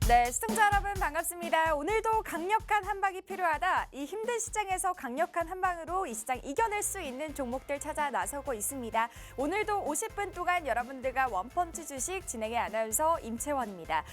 네, 시청자 여러분 반갑습니다. 오늘도 강력한 한방이 필요하다. 이 힘든 시장에서 강력한 한방으로 이 시장 이겨낼 수 있는 종목들 찾아 나서고 있습니다. 오늘도 50분 동안 여러분들과 원펀치 주식 진행의 아나운서 임채원입니다.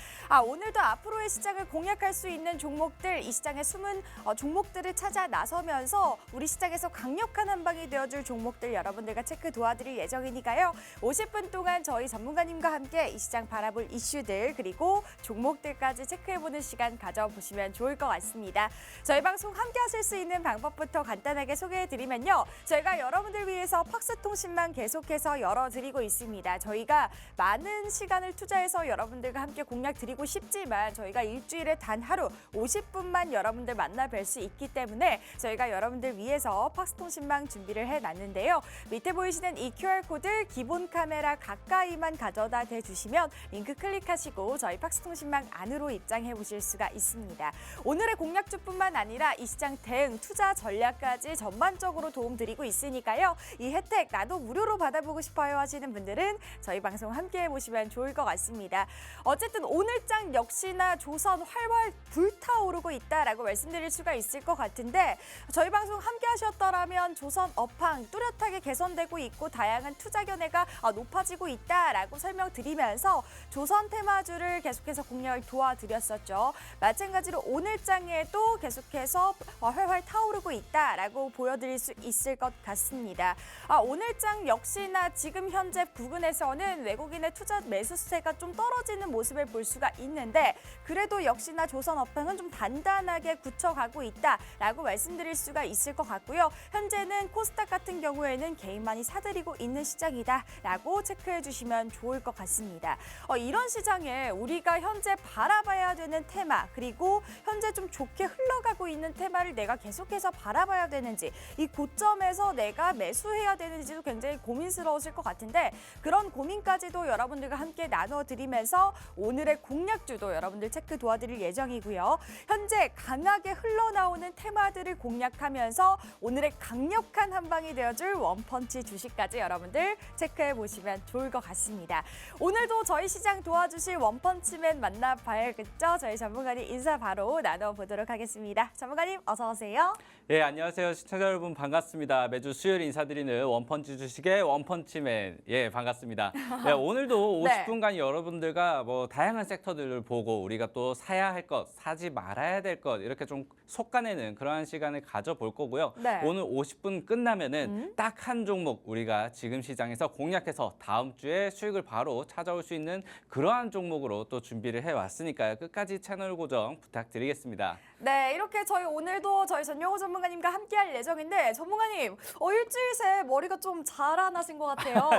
오늘도 앞으로의 시장을 공략할 수 있는 종목들, 이 시장의 숨은 종목들을 찾아 나서면서 우리 시장에서 강력한 한방이 되어줄 종목들 여러분들과 체크 도와드릴 예정이니까요. 50분 동안 저희 전문가님과 함께 이 시장 바라볼 이슈들 그리고 종목들까지 체크해보는 시간 가져보시면 좋을 것 같습니다. 저희 방송 함께 하실 수 있는 방법부터 간단하게 소개해드리면요. 저희가 여러분들 위해서 팍스통신망 계속해서 열어드리고 있습니다. 저희가 많은 시간을 투자해서 여러분들과 함께 공략 드리고 싶지만 저희가 일주일에 단 하루 50분만 여러분들 만나 뵐 수 있기 때문에 저희가 여러분들 위해서 팍스통신망 준비를 해놨는데요. 밑에 보이시는 이 QR코드 기본 카메라 가까이만 가져다 대주시면 링크 클릭하시고 저희 팍스통신망 안으로 입장해 보실 수가 있습니다. 오늘의 공략주뿐만 아니라 이 시장 대응, 투자 전략까지 전반적으로 도움드리고 있으니까요. 이 혜택 나도 무료로 받아보고 싶어요 하시는 분들은 저희 방송 함께 해보시면 좋을 것 같습니다. 어쨌든 오늘장 역시나 조선 활활 불타오르고 있다라고 말씀드릴 수가 있을 것 같은데 저희 방송 함께 하셨더라면 조선 업황 뚜렷하게 개선되고 있고 다양한 투자 견해가 높아지고 있다라고 설명드리면서 조선 테마주를 계속해서 공략을 도와드렸었죠. 마찬가지로 오늘장에도 계속해서 활활 타오르고 있다라고 보여드릴 수 있을 것 같습니다. 오늘장 역시나 지금 현재 부근에서는 외국인의 투자 매수세가 좀 떨어지는 모습을 볼 수가 있는데 그래도 역시나 조선 업황은 좀 단단하게 굳혀가고 있다라고 말씀드릴 수가 있을 것 같고요. 현재는 코스닥 같은 경우에는 개인만이 사들이고 있는 시장이다라고 체크해 주시면 좋을 것 같습니다. 이런 시장에 우리가 현재 바라봐야 되는 테마 그리고 현재 좀 좋게 흘러가고 있는 테마를 내가 계속해서 바라봐야 되는지 이 고점에서 내가 매수해야 되는지도 굉장히 고민스러우실 것 같은데 그런 고민까지도 여러분들과 함께 나눠드리면서 오늘의 공략주도 여러분들 체크 도와드릴 예정이고요. 현재 강하게 흘러나오는 테마들을 공략하면서 오늘의 강력한 한방이 되어줄 원펀치 주식까지 여러분들 체크해 보시면 좋을 것 같습니다. 오늘도 저희 시장 도와주실 원펀치맨 만나봐야겠죠? 저희 전문가님 인사 바로 나눠보도록 하겠습니다. 전문가님 어서 오세요. 예, 안녕하세요. 시청자 여러분 반갑습니다. 매주 수요일 인사드리는 원펀치 주식의 원펀치맨. 예, 반갑습니다. 네, 오늘도 네. 50분간 여러분들과 다양한 섹터들을 보고 우리가 또 사야 할 것, 사지 말아야 될 것 이렇게 좀 속아내는 그러한 시간을 가져볼 거고요. 네. 오늘 50분 끝나면은 딱 한 종목 우리가 지금 시장에서 공략해서 다음 주에 수익을 바로 찾아올 수 있는 그러한 종목으로 또 준비를 해왔으니까요. 끝까지 채널 고정 부탁드리겠습니다. 네, 이렇게 저희 오늘도 저희 전용호 전문가님과 함께할 예정인데 전문가님, 일주일 새 머리가 좀 자라나신 것 같아요.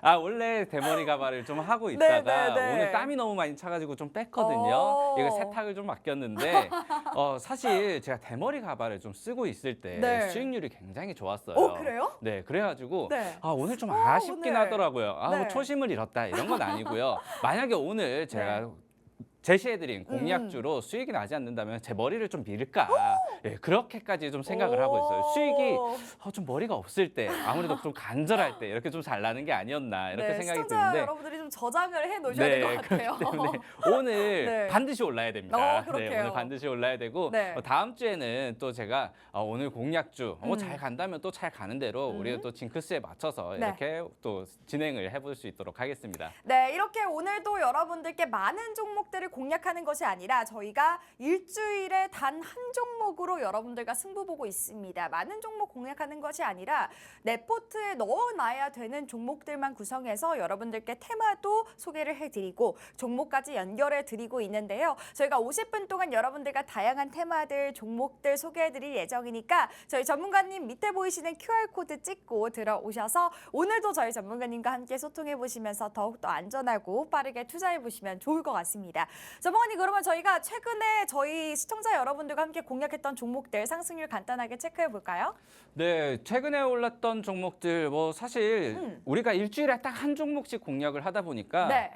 네. 원래 대머리 가발을 좀 하고 있다가 네. 오늘 땀이 너무 많이 차가지고 좀 뺐거든요. 이거 세탁을 좀 맡겼는데 사실 제가 대머리 가발을 좀 쓰고 있을 때 네. 수익률이 굉장히 좋았어요. 그래요? 네, 그래가지고 네. 오늘 좀 아쉽긴 오늘. 하더라고요. 네. 초심을 잃었다 이런 건 아니고요. 만약에 오늘 제가 제시해드린 공략주로 수익이 나지 않는다면 제 머리를 좀 밀까? 예, 그렇게까지 좀 생각을 하고 있어요. 수익이 좀 머리가 없을 때 아무래도 좀 간절할 때 이렇게 좀 잘 나는 게 아니었나 이렇게 생각이 시청자 드는데 여러분들이 좀 저장을 해 놓으셔야 될 것 같아요. 그렇기 때문에 오늘 네. 반드시 올라야 됩니다. 그렇게요. 오늘 반드시 올라야 되고 네. 다음 주에는 또 제가 오늘 공략주 잘 간다면 또 잘 가는 대로 우리가 또 징크스에 맞춰서 네. 이렇게 또 진행을 해볼 수 있도록 하겠습니다. 네, 이렇게 오늘도 여러분들께 많은 종목들을 공략하는 것이 아니라 저희가 일주일에 단 한 종목으로 여러분들과 승부 보고 있습니다. 많은 종목 공략하는 것이 아니라 내 포트에 넣어놔야 되는 종목들만 구성해서 여러분들께 테마도 소개를 해드리고 종목까지 연결해드리고 있는데요. 저희가 50분 동안 여러분들과 다양한 테마들, 종목들 소개해드릴 예정이니까 저희 전문가님 밑에 보이시는 QR코드 찍고 들어오셔서 오늘도 저희 전문가님과 함께 소통해보시면서 더욱더 안전하고 빠르게 투자해보시면 좋을 것 같습니다. 전문가님 그러면 저희가 최근에 저희 시청자 여러분들과 함께 공략했던 종목들 상승률 간단하게 체크해볼까요? 네, 최근에 올랐던 종목들 사실 우리가 일주일에 딱 한 종목씩 공략을 하다 보니까 네.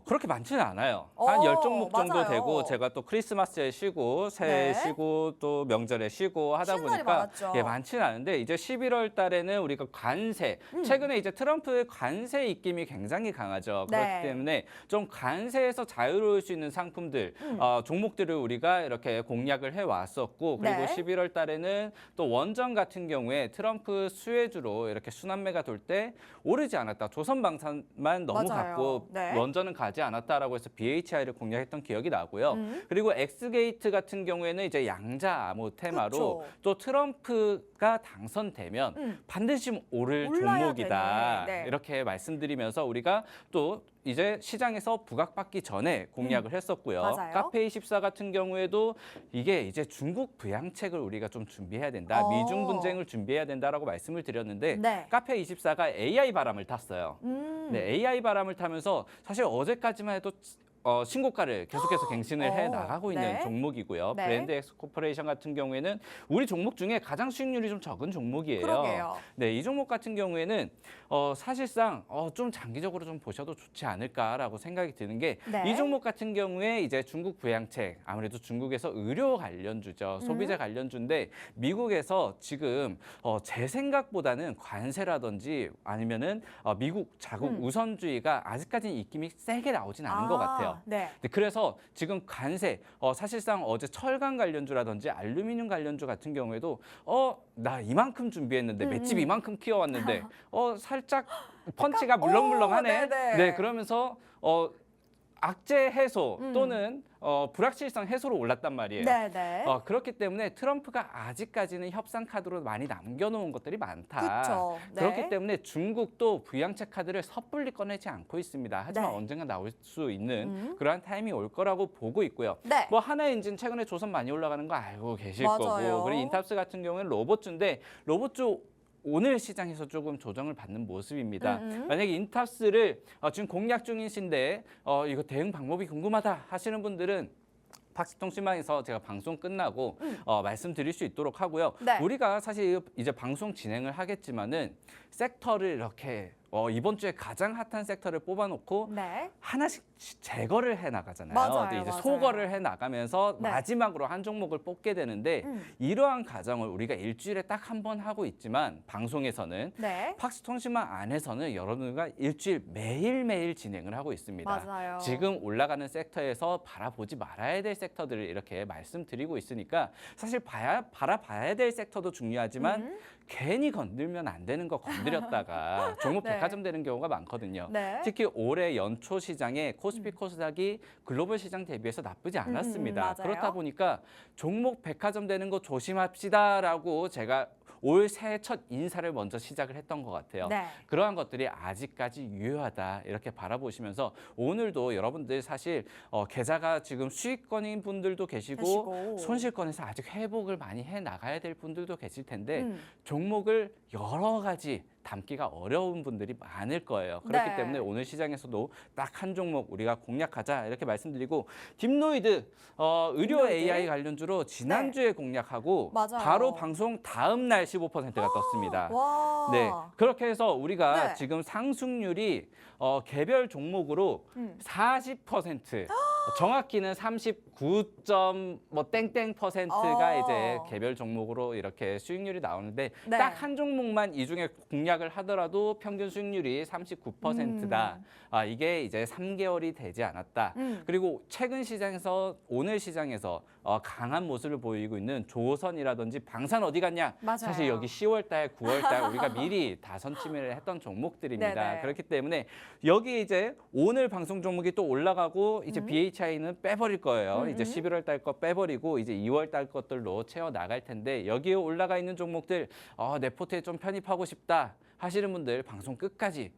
그렇게 많지는 않아요. 한 10종목 정도 맞아요. 되고 제가 또 크리스마스에 쉬고 새해 네. 쉬고 또 명절에 쉬고 하다 쉬는 날이 보니까 많았죠. 예, 많지는 않은데 이제 11월 달에는 우리가 관세, 최근에 이제 트럼프의 관세 입김이 굉장히 강하죠. 네. 그렇기 때문에 좀 관세에서 자유로울 수 있는 상품들, 종목들을 우리가 이렇게 공략을 해왔었고 그리고 네. 11월 달에는 또 원전 같은 경우에 트럼프 수혜주로 이렇게 순환매가 돌 때 오르지 않았다. 조선방산만 너무 맞아요. 갖고 네. 원전은 가지 않았다라고 해서 BHI를 공략했던 기억이 나고요. 그리고 엑스게이트 같은 경우에는 이제 양자 암호 테마로 그쵸. 또 트럼프가 당선되면 반드시 오를 올라야 종목이다. 되네. 네. 이렇게 말씀드리면서 우리가 또 이제 시장에서 부각받기 전에 공략을 했었고요. 맞아요. 카페24 같은 경우에도 이게 이제 중국 부양책을 우리가 좀 준비해야 된다. 미중 분쟁을 준비해야 된다라고 말씀을 드렸는데 네. 카페24가 AI 바람을 탔어요. 네, AI 바람을 타면서 사실 어제까지만 해도 신고가를 계속해서 갱신을 해 나가고 있는 네. 종목이고요. 네. 브랜드 엑스코퍼레이션 같은 경우에는 우리 종목 중에 가장 수익률이 좀 적은 종목이에요. 그러게요. 네, 이 종목 같은 경우에는 사실상 좀 장기적으로 좀 보셔도 좋지 않을까라고 생각이 드는 게 이 네. 종목 같은 경우에 이제 중국 부양책, 아무래도 중국에서 의료 관련주죠. 소비자 관련주인데 미국에서 지금 제 생각보다는 관세라든지 아니면은 미국 자국 우선주의가 아직까지는 입김이 세게 나오진 않은 것 같아요. 네. 네, 그래서 지금 관세, 사실상 어제 철강 관련주라든지 알루미늄 관련주 같은 경우에도 나 이만큼 준비했는데 맷집 이만큼 키워왔는데 살짝 펀치가 물렁물렁하네. 네네. 네, 그러면서 악재 해소 또는 불확실성 해소로 올랐단 말이에요. 네. 그렇기 때문에 트럼프가 아직까지는 협상 카드로 많이 남겨놓은 것들이 많다. 그쵸. 네. 그렇기 때문에 중국도 부양책 카드를 섣불리 꺼내지 않고 있습니다. 하지만 네. 언젠가 나올 수 있는 그러한 타임이 올 거라고 보고 있고요. 네. 뭐 하나엔진 최근에 조선 많이 올라가는 거 알고 계실 맞아요. 거고, 그리고 인탑스 같은 경우는 로봇주인데 로봇주 오늘 시장에서 조금 조정을 받는 모습입니다. 만약에 인탑스를 지금 공략 중이신데 이거 대응 방법이 궁금하다 하시는 분들은 박스통신망에서 제가 방송 끝나고 말씀드릴 수 있도록 하고요. 네. 우리가 사실 이제 방송 진행을 하겠지만은 섹터를 이렇게 이번 주에 가장 핫한 섹터를 뽑아놓고 네. 하나씩 제거를 해 나가잖아요. 맞아요, 근데 이제 맞아요. 소거를 해 나가면서 네. 마지막으로 한 종목을 뽑게 되는데 이러한 과정을 우리가 일주일에 딱 한 번 하고 있지만 방송에서는 네. 팍스통신망 안에서는 여러분과 일주일 매일매일 진행을 하고 있습니다. 맞아요. 지금 올라가는 섹터에서 바라보지 말아야 될 섹터들을 이렇게 말씀드리고 있으니까 사실 바라봐야 될 섹터도 중요하지만 괜히 건들면 안 되는 거 건드렸다가 종목 네. 백화점 되는 경우가 많거든요. 네. 특히 올해 연초 시장에 코스피 코스닥이 글로벌 시장 대비해서 나쁘지 않았습니다. 맞아요. 그렇다 보니까 종목 백화점 되는 거 조심합시다라고 제가 올 새해 첫 인사를 먼저 시작을 했던 것 같아요. 네. 그러한 것들이 아직까지 유효하다 이렇게 바라보시면서 오늘도 여러분들 사실 계좌가 지금 수익권인 분들도 계시고 손실권에서 아직 회복을 많이 해 나가야 될 분들도 계실 텐데 종목을 여러 가지 담기가 어려운 분들이 많을 거예요. 그렇기 네. 때문에 오늘 시장에서도 딱 한 종목 우리가 공략하자 이렇게 말씀드리고 딥노이드 의료 딥노이드? AI 관련주로 지난주에 공략하고 맞아요. 바로 방송 다음 날 15%가 떴습니다. 와. 네, 그렇게 해서 우리가 네. 지금 상승률이 개별 종목으로 40%, 정확히는 39점 뭐 땡땡 %가 이제 개별 종목으로 이렇게 수익률이 나오는데 네. 딱 한 종목만 이 중에 공략을 하더라도 평균 수익률이 39%다. 이게 이제 3개월이 되지 않았다. 그리고 최근 시장에서 오늘 시장에서 강한 모습을 보이고 있는 조선이라든지 방산 어디 갔냐? 맞아요. 사실 여기 10월 달, 9월 달 우리가 미리 다 선침을 했던 종목들입니다. 네네. 그렇기 때문에 여기 이제 오늘 방송 종목이 또 올라가고 이제 BHI는 빼버릴 거예요. 이제 11월 달 거 빼버리고 이제 2월 달 것들로 채워 나갈 텐데 여기에 올라가 있는 종목들 내 포트에 좀 편입하고 싶다 하시는 분들 방송 끝까지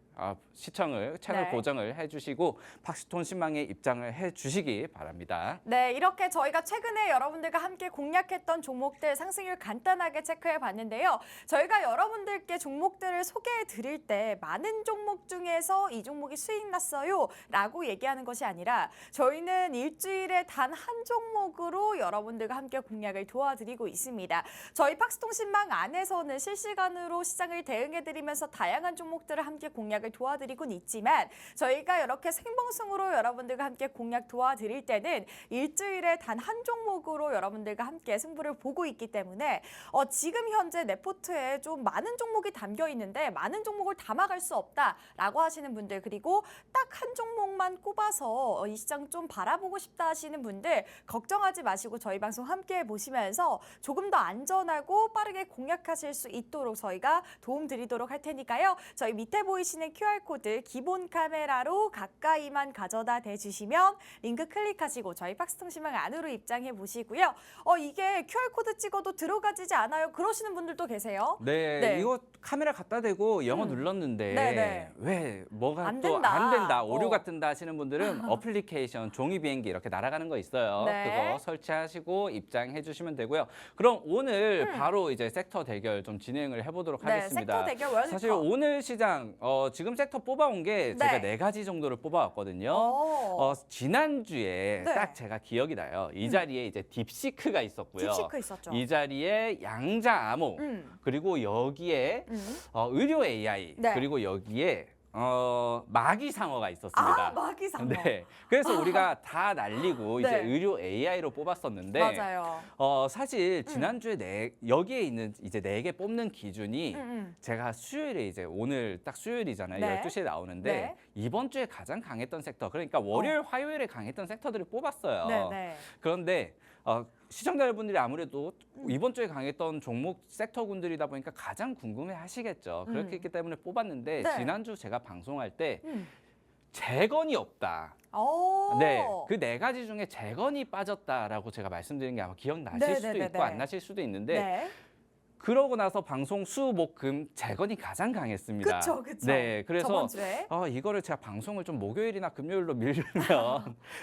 시청을 채널 네. 고정을 해주시고 팍스톤 신망에 입장을 해주시기 바랍니다. 네, 이렇게 저희가 최근에 여러분들과 함께 공략했던 종목들 상승률 간단하게 체크해 봤는데요. 저희가 여러분들께 종목들을 소개해 드릴 때 많은 종목 중에서 이 종목이 수익 났어요 라고 얘기하는 것이 아니라 저희는 일주일에 단 한 종목으로 여러분들과 함께 공략을 도와드리고 있습니다. 저희 팍스통신망 안에서는 실시간으로 시장을 대응해 드리면서 그러면서 다양한 종목들을 함께 공략을 도와드리곤 있지만 저희가 이렇게 생방송으로 여러분들과 함께 공략 도와드릴 때는 일주일에 단 한 종목으로 여러분들과 함께 승부를 보고 있기 때문에 지금 현재 내 포트에 좀 많은 종목이 담겨 있는데 많은 종목을 담아갈 수 없다라고 하시는 분들, 그리고 딱 한 종목만 꼽아서 이 시장 좀 바라보고 싶다 하시는 분들 걱정하지 마시고 저희 방송 함께 보시면서 조금 더 안전하고 빠르게 공략하실 수 있도록 저희가 도움 드리도록 할 테니까요. 저희 밑에 보이시는 QR코드 기본 카메라로 가까이만 가져다 대주시면 링크 클릭하시고 저희 박스통신망 안으로 입장해 보시고요. 이게 QR코드 찍어도 들어가지지 않아요. 그러시는 분들도 계세요. 네, 네. 이거 카메라 갖다 대고 영어 눌렀는데 네네. 왜 뭐가 안 또 된다. 안 된다, 오류가 뜬다 하시는 분들은 어플리케이션 종이 비행기 이렇게 날아가는 거 있어요. 네. 그거 설치하시고 입장해 주시면 되고요. 그럼 오늘 바로 이제 섹터 대결 좀 진행을 해보도록 네, 하겠습니다. 섹터 대결 월드컵. 사실 오늘 시장 지금 섹터 뽑아온 게 제가 네. 네 가지 정도를 뽑아왔거든요. 지난주에 네. 딱 제가 기억이 나요. 이 자리에 이제 딥시크가 있었고요. 딥시크 있었죠. 이 자리에 양자 암호, 그리고 여기에 의료 AI, 네. 그리고 여기에 마기상어가 있었습니다. 마기상어. 네. 그래서 우리가 다 날리고 이제 네. 의료 AI로 뽑았었는데 맞아요. 사실 지난주에 여기에 있는 이제 4개 뽑는 기준이 제가 수요일에 이제 오늘 딱 수요일이잖아요. 네. 12시에 나오는데 네. 이번 주에 가장 강했던 섹터, 그러니까 월요일, 화요일에 강했던 섹터들을 뽑았어요. 네. 그런데 시청자 여러분들이 아무래도 이번 주에 강했던 종목 섹터군들이다 보니까 가장 궁금해 하시겠죠. 그렇기 때문에 뽑았는데 네. 지난주 제가 방송할 때 재건이 없다. 오. 네, 그 4가지 중에 재건이 빠졌다라고 제가 말씀드린 게 아마 기억나실 수도 네네네네. 있고 안 나실 수도 있는데 네. 그러고 나서 방송 수, 목, 금 재건이 가장 강했습니다. 그쵸. 네, 그래서 저번 주에. 이거를 제가 방송을 좀 목요일이나 금요일로 밀면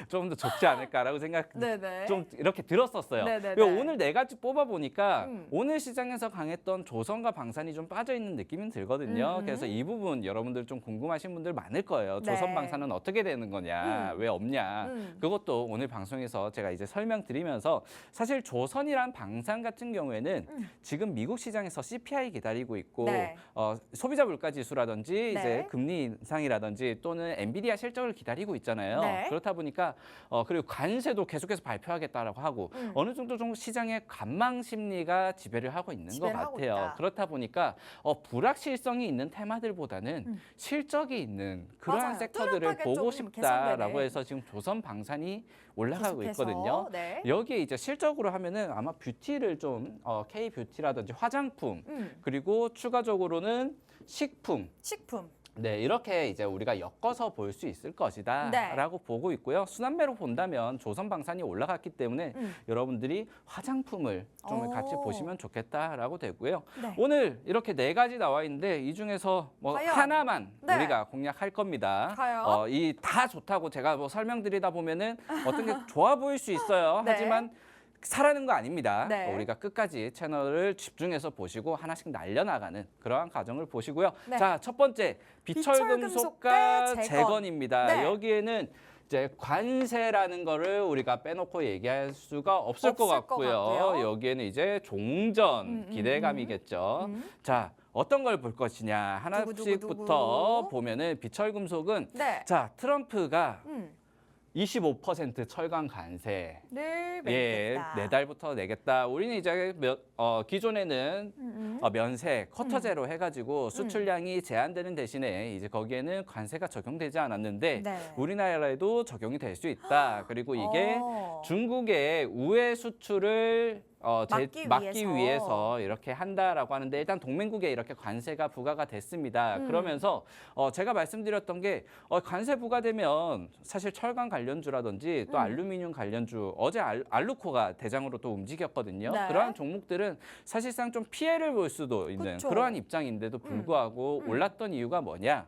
좀 더 좋지 않을까라고 생각 네네. 좀 이렇게 들었었어요. 네네네. 오늘 4가지 뽑아보니까 음. 오늘 시장에서 강했던 조선과 방산이 좀 빠져있는 느낌은 들거든요. 그래서 이 부분 여러분들 좀 궁금하신 분들 많을 거예요. 네. 조선 방산은 어떻게 되는 거냐, 왜 없냐. 그것도 오늘 방송에서 제가 이제 설명드리면서 사실 조선이란 방산 같은 경우에는 지금 미국 시장에서 CPI 기다리고 있고 네. 소비자 물가 지수라든지 네. 이제 금리 인상이라든지 또는 엔비디아 실적을 기다리고 있잖아요. 네. 그렇다 보니까 그리고 관세도 계속해서 발표하겠다라고 하고 어느 정도 좀 시장의 관망 심리가 지배를 하고 있는 것 지배를 하고 같아요. 있다. 그렇다 보니까 불확실성이 있는 테마들보다는 실적이 있는 그러한 맞아요. 섹터들을 뚜렷하게 보고 좀 싶다라고 개선되는. 해서 지금 조선 방산이 올라가고 계속해서. 있거든요. 네. 여기에 이제 실적으로 하면은 아마 뷰티를 좀 K 뷰티라든지 화장품 그리고 추가적으로는 식품. 네, 이렇게 이제 우리가 엮어서 볼 수 있을 것이다라고 보고 있고요. 순환매로 본다면 조선방산이 올라갔기 때문에 여러분들이 화장품을 좀 같이 보시면 좋겠다라고 되고요. 네. 오늘 이렇게 4가지 나와 있는데 이 중에서 뭐 과연? 하나만 네. 우리가 공략할 겁니다. 과연? 이 다 좋다고 제가 뭐 설명드리다 보면은 어떤 게 좋아 보일 수 있어요. 네. 하지만 사라는 거 아닙니다. 네. 우리가 끝까지 채널을 집중해서 보시고 하나씩 날려나가는 그러한 과정을 보시고요. 네. 자, 첫 번째 비철금속과 비철금속 대 재건입니다. 네. 여기에는 이제 관세라는 거를 우리가 빼놓고 얘기할 수가 없을 것 없을 것 같고요. 같고요. 여기에는 이제 종전 기대감이겠죠. 자, 어떤 걸 볼 것이냐 하나씩부터 누구? 보면은 비철금속은 네. 자, 트럼프가 25% 철강 관세. 늘 예, 맺겠다. 내달부터 내겠다. 우리는 이제 기존에는 면세, 커터제로 해가지고 수출량이 제한되는 대신에 이제 거기에는 관세가 적용되지 않았는데 네. 우리나라에도 적용이 될 수 있다. 그리고 이게 중국의 우회 수출을 막기 위해서 이렇게 한다라고 하는데 일단 동맹국에 이렇게 관세가 부과가 됐습니다. 그러면서 제가 말씀드렸던 게 관세 부과되면 사실 철강 관련주라든지 또 알루미늄 관련주 어제 알루코가 대장으로 또 움직였거든요. 네. 그러한 종목들은 사실상 좀 피해를 볼 수도 있는 그쵸. 그러한 입장인데도 불구하고 올랐던 이유가 뭐냐?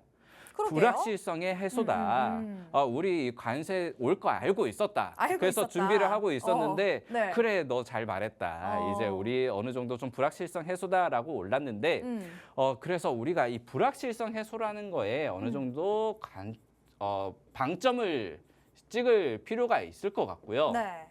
그러게요. 불확실성의 해소다. 우리 관세 올 거 알고 있었다. 알고 그래서 있었다. 준비를 하고 있었는데 네. 그래 너 잘 말했다. 이제 우리 어느 정도 좀 불확실성 해소다라고 올랐는데 그래서 우리가 이 불확실성 해소라는 거에 어느 정도 방점을 찍을 필요가 있을 것 같고요. 네.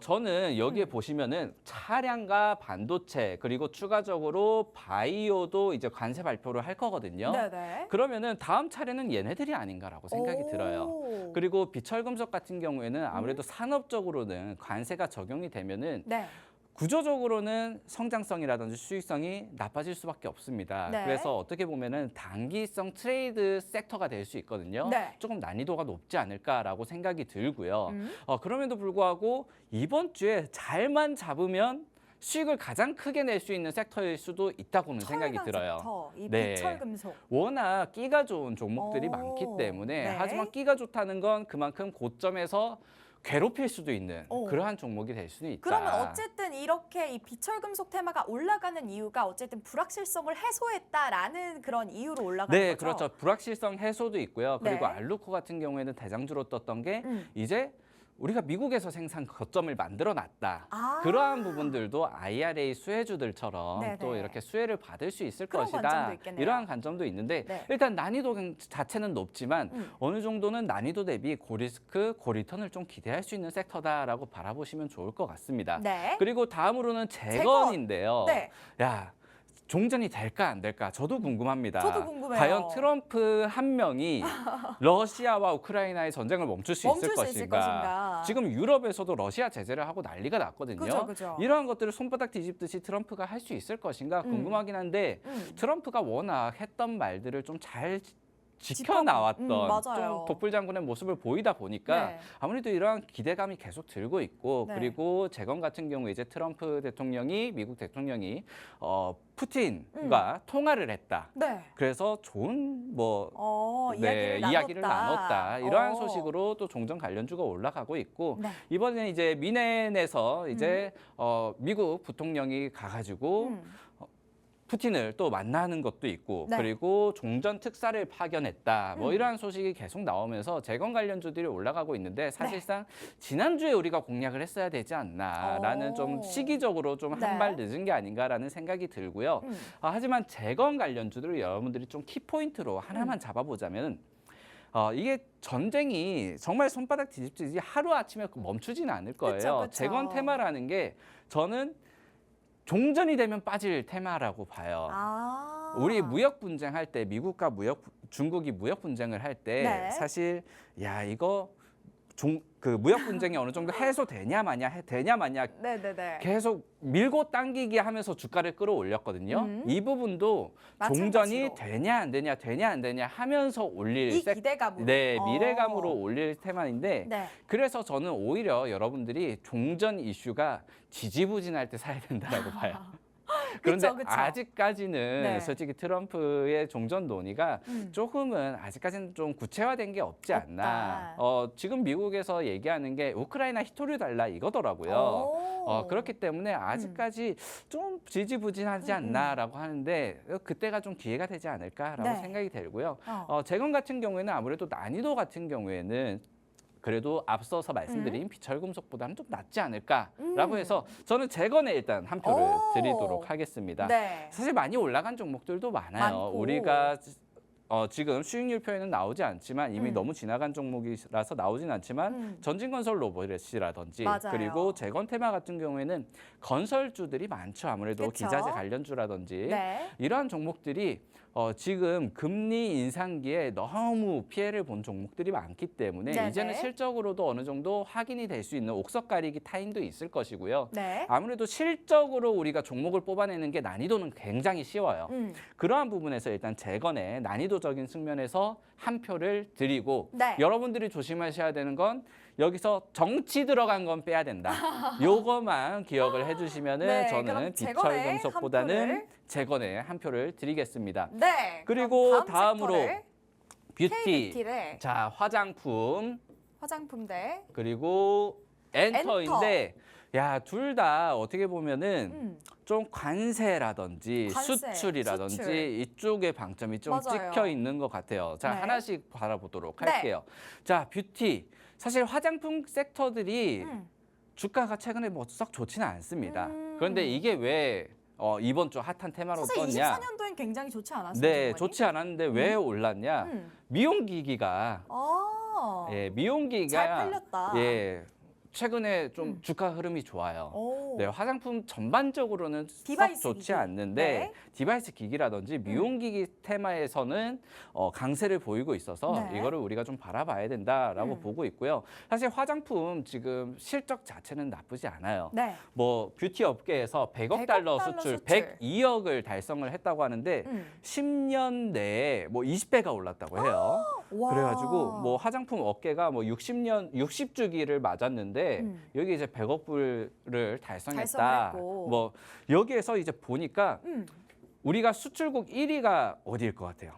저는 여기에 보시면은 차량과 반도체 그리고 추가적으로 바이오도 이제 관세 발표를 할 거거든요. 네네. 그러면은 다음 차례는 얘네들이 아닌가라고 생각이 들어요. 그리고 비철금속 같은 경우에는 아무래도 산업적으로는 관세가 적용이 되면은 네. 구조적으로는 성장성이라든지 수익성이 나빠질 수밖에 없습니다. 네. 그래서 어떻게 보면은 단기성 트레이드 섹터가 될 수 있거든요. 네. 조금 난이도가 높지 않을까라고 생각이 들고요. 음. 그럼에도 불구하고 이번 주에 잘만 잡으면 수익을 가장 크게 낼 수 있는 섹터일 수도 있다고는 생각이 들어요. 철강부터 이 네. 비철금속. 워낙 끼가 좋은 종목들이 오. 많기 때문에 네. 하지만 끼가 좋다는 건 그만큼 고점에서 괴롭힐 수도 있는 오. 그러한 종목이 될 수는 있다. 그러면 어쨌든 이렇게 이 비철금속 테마가 올라가는 이유가 어쨌든 불확실성을 해소했다라는 그런 이유로 올라가는 네, 거죠? 그렇죠. 불확실성 해소도 있고요. 그리고 네. 알루코 같은 경우에는 대장주로 떴던 게 음. 이제 우리가 미국에서 생산 거점을 만들어 놨다. 아. 그러한 부분들도 IRA 수혜주들처럼 네네. 또 이렇게 수혜를 받을 수 있을 그런 것이다. 관점도 있겠네요. 이러한 관점도 있는데 네. 일단 난이도 자체는 높지만 음. 어느 정도는 난이도 대비 고리스크, 고리턴을 좀 기대할 수 있는 섹터다라고 바라보시면 좋을 것 같습니다. 네. 그리고 다음으로는 재건인데요. 네. 야, 종전이 될까 안 될까 저도 궁금합니다. 저도 궁금해요. 과연 트럼프 한 명이 러시아와 우크라이나의 전쟁을 멈출 수 있을 것인가? 지금 유럽에서도 러시아 제재를 하고 난리가 났거든요. 그죠, 그죠. 이러한 것들을 손바닥 뒤집듯이 트럼프가 할 수 있을 것인가 궁금하긴 한데 트럼프가 워낙 했던 말들을 좀 잘 지켜나왔던 맞아요. 좀 독불장군의 모습을 보이다 보니까 네. 아무래도 이러한 기대감이 계속 들고 있고 네. 그리고 재건 같은 경우에 이제 트럼프 대통령이 미국 대통령이 푸틴과 통화를 했다. 네. 그래서 좋은 뭐 이야기를 나눴다. 이러한 소식으로 또 종전 관련주가 올라가고 있고 네. 이번에 이제 미넨에서 이제 미국 부통령이 가가지고 푸틴을 또 만나는 것도 있고 네. 그리고 종전 특사를 파견했다. 뭐 이러한 소식이 계속 나오면서 재건 관련주들이 올라가고 있는데 사실상 지난주에 우리가 공략을 했어야 되지 않나라는 좀 시기적으로 좀 한 발 늦은 게 아닌가라는 생각이 들고요. 하지만 재건 관련주들을 여러분들이 좀 키포인트로 하나만 잡아보자면 이게 전쟁이 정말 손바닥 뒤집듯이 하루아침에 멈추지는 않을 거예요. 그쵸, 그쵸. 재건 테마라는 게 저는 종전이 되면 빠질 테마라고 봐요. 우리 무역 분쟁할 때 미국과 중국이 무역 분쟁을 할 때 네. 사실 야 이거 그 무역 분쟁이 어느 정도 해소되냐 마냐 네네네. 계속 밀고 당기기 하면서 주가를 끌어올렸거든요. 이 부분도 종전이 마찬가지로. 되냐 안 되냐 하면서 올릴 이 기대감으로. 네, 미래감으로 올릴 테마인데 네. 그래서 저는 오히려 여러분들이 종전 이슈가 지지부진할 때 사야 된다라고 봐요. 그런데 그쵸. 아직까지는 네. 솔직히 트럼프의 종전 논의가 조금은 아직까지는 좀 구체화된 게 없지 않나. 지금 미국에서 얘기하는 게 우크라이나 히토류 달라 이거더라고요. 그렇기 때문에 아직까지 좀 지지부진하지 않나라고 하는데 그때가 좀 기회가 되지 않을까라고 네. 생각이 들고요. 재건 같은 경우에는 아무래도 난이도 같은 경우에는 그래도 앞서서 말씀드린 비철금속보다는 좀 낫지 않을까라고 해서 저는 재건에 일단 한 표를 드리도록 하겠습니다. 네. 사실 많이 올라간 종목들도 많아요. 많고. 우리가 지금 수익률 표에는 나오지 않지만 이미 너무 지나간 종목이라서 나오진 않지만 전진건설 로봇이라든지 맞아요. 그리고 재건 테마 같은 경우에는 건설주들이 많죠. 아무래도 그쵸? 기자재 관련주라든지 네. 이러한 종목들이 지금 금리 인상기에 너무 피해를 본 종목들이 많기 때문에 네네. 이제는 실적으로도 어느 정도 확인이 될 수 있는 옥석 가리기 타임도 있을 것이고요. 네. 아무래도 실적으로 우리가 종목을 뽑아내는 게 난이도는 굉장히 쉬워요. 그러한 부분에서 일단 재건의 난이도적인 측면에서 한 표를 드리고 네. 여러분들이 조심하셔야 되는 건 여기서 정치 들어간 건 빼야 된다. 요거만 기억을 해주시면은 네, 저는 그럼 재건에 비철금속보다는 한 표를. 재건에 한 표를 드리겠습니다. 네. 그리고 그럼 다음으로 섹터를 뷰티, K뷰티를 자 화장품 화장품대. 그리고 엔터인데 야 둘 다 어떻게 보면은 좀 관세라든지 관세, 수출이라든지 수출. 이쪽에 방점이 좀 맞아요. 찍혀 있는 것 같아요. 자 네. 하나씩 바라보도록 네. 할게요. 자 뷰티 사실 화장품 섹터들이 음. 주가가 최근에 뭐 썩 좋지는 않습니다. 그런데 이게 왜 이번 주 핫한 테마로 사실 떴냐? 24년도엔 굉장히 좋지 않았어요. 네, 정원이? 좋지 않았는데 왜 올랐냐? 미용기기가 아. 예, 미용기기가 잘 팔렸다. 예. 최근에 좀 주가 흐름이 좋아요. 오. 네, 화장품 전반적으로는 썩 디바이스 좋지 기기. 않는데 네. 디바이스 기기라든지 미용기기 테마에서는 강세를 보이고 있어서 네. 이거를 우리가 좀 바라봐야 된다라고 음. 보고 있고요. 사실 화장품 지금 실적 자체는 나쁘지 않아요. 네. 뭐 뷰티 업계에서 100억 100억 달러 달러 수출, 수출. 102억을 달성을 했다고 하는데 10년 내에 뭐 20배가 올랐다고 해요. 와. 그래가지고 뭐 화장품 업계가 뭐 60주기를 맞았는데 여기 이제 100억 불을 달성했다. 달성을 했고. 뭐 여기에서 이제 보니까 음. 우리가 수출국 1위가 어디일 것 같아요?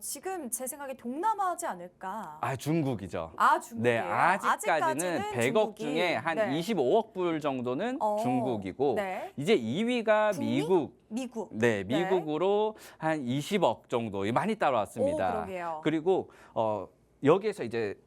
지금 제 생각에 동남아지 않을까. 아, 중국이죠. 아, 중국이에요. 네, 아직까지는 100억 중국이. 중에 한 네. 25억 불 정도는 중국이고 네. 이제 2위가 북미? 미국. 미국. 네, 미국으로 한 20억 정도 많이 따라왔습니다. 오, 그러게요. 그리고 여기에서 이제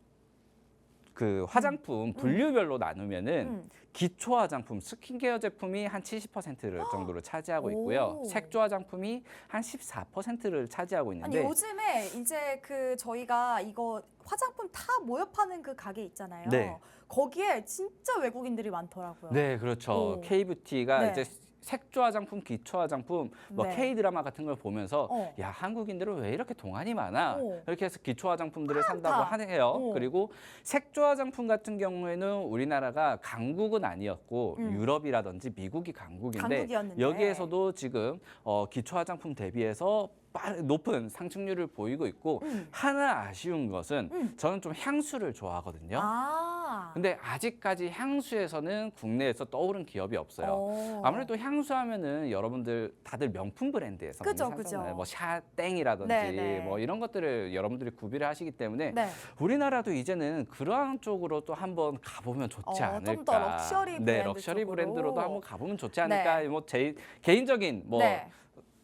그 화장품 분류별로 나누면은 기초 화장품, 스킨케어 제품이 한 70%를 정도로 차지하고 있고요. 오. 색조 화장품이 한 14%를 차지하고 아니 있는데 요즘에 이제 그 저희가 이거 화장품 다 모여 파는 그 가게 있잖아요. 네. 거기에 진짜 외국인들이 많더라고요. 네, 그렇죠. 오. K뷰티가 네. 이제 색조 화장품, 기초 화장품, 뭐 네. K 드라마 같은 걸 보면서 어. 야, 한국인들은 왜 이렇게 동안이 많아? 오. 이렇게 해서 기초 화장품들을 산다고 많다. 하네요. 오. 그리고 색조 화장품 같은 경우에는 우리나라가 강국은 아니었고 유럽이라든지 미국이 강국인데 강국이었는데. 여기에서도 지금 기초 화장품 대비해서 높은 상승률을 보이고 있고 하나 아쉬운 것은 저는 좀 향수를 좋아하거든요. 아. 근데 아직까지 향수에서는 국내에서 떠오른 기업이 없어요. 아무래도 향수 하면은 여러분들 다들 명품 브랜드에서 많이 그죠, 사잖아요. 그죠. 뭐 샤땡이라든지 네네. 뭐 이런 것들을 여러분들이 구비를 하시기 때문에 네. 우리나라도 이제는 그러한 쪽으로 또 한번 가보면 좋지 않을까. 좀 더 럭셔리 네, 브랜드 럭셔리 쪽으로. 브랜드로도 한번 가보면 좋지 않을까. 네. 뭐 제 개인적인 뭐 네.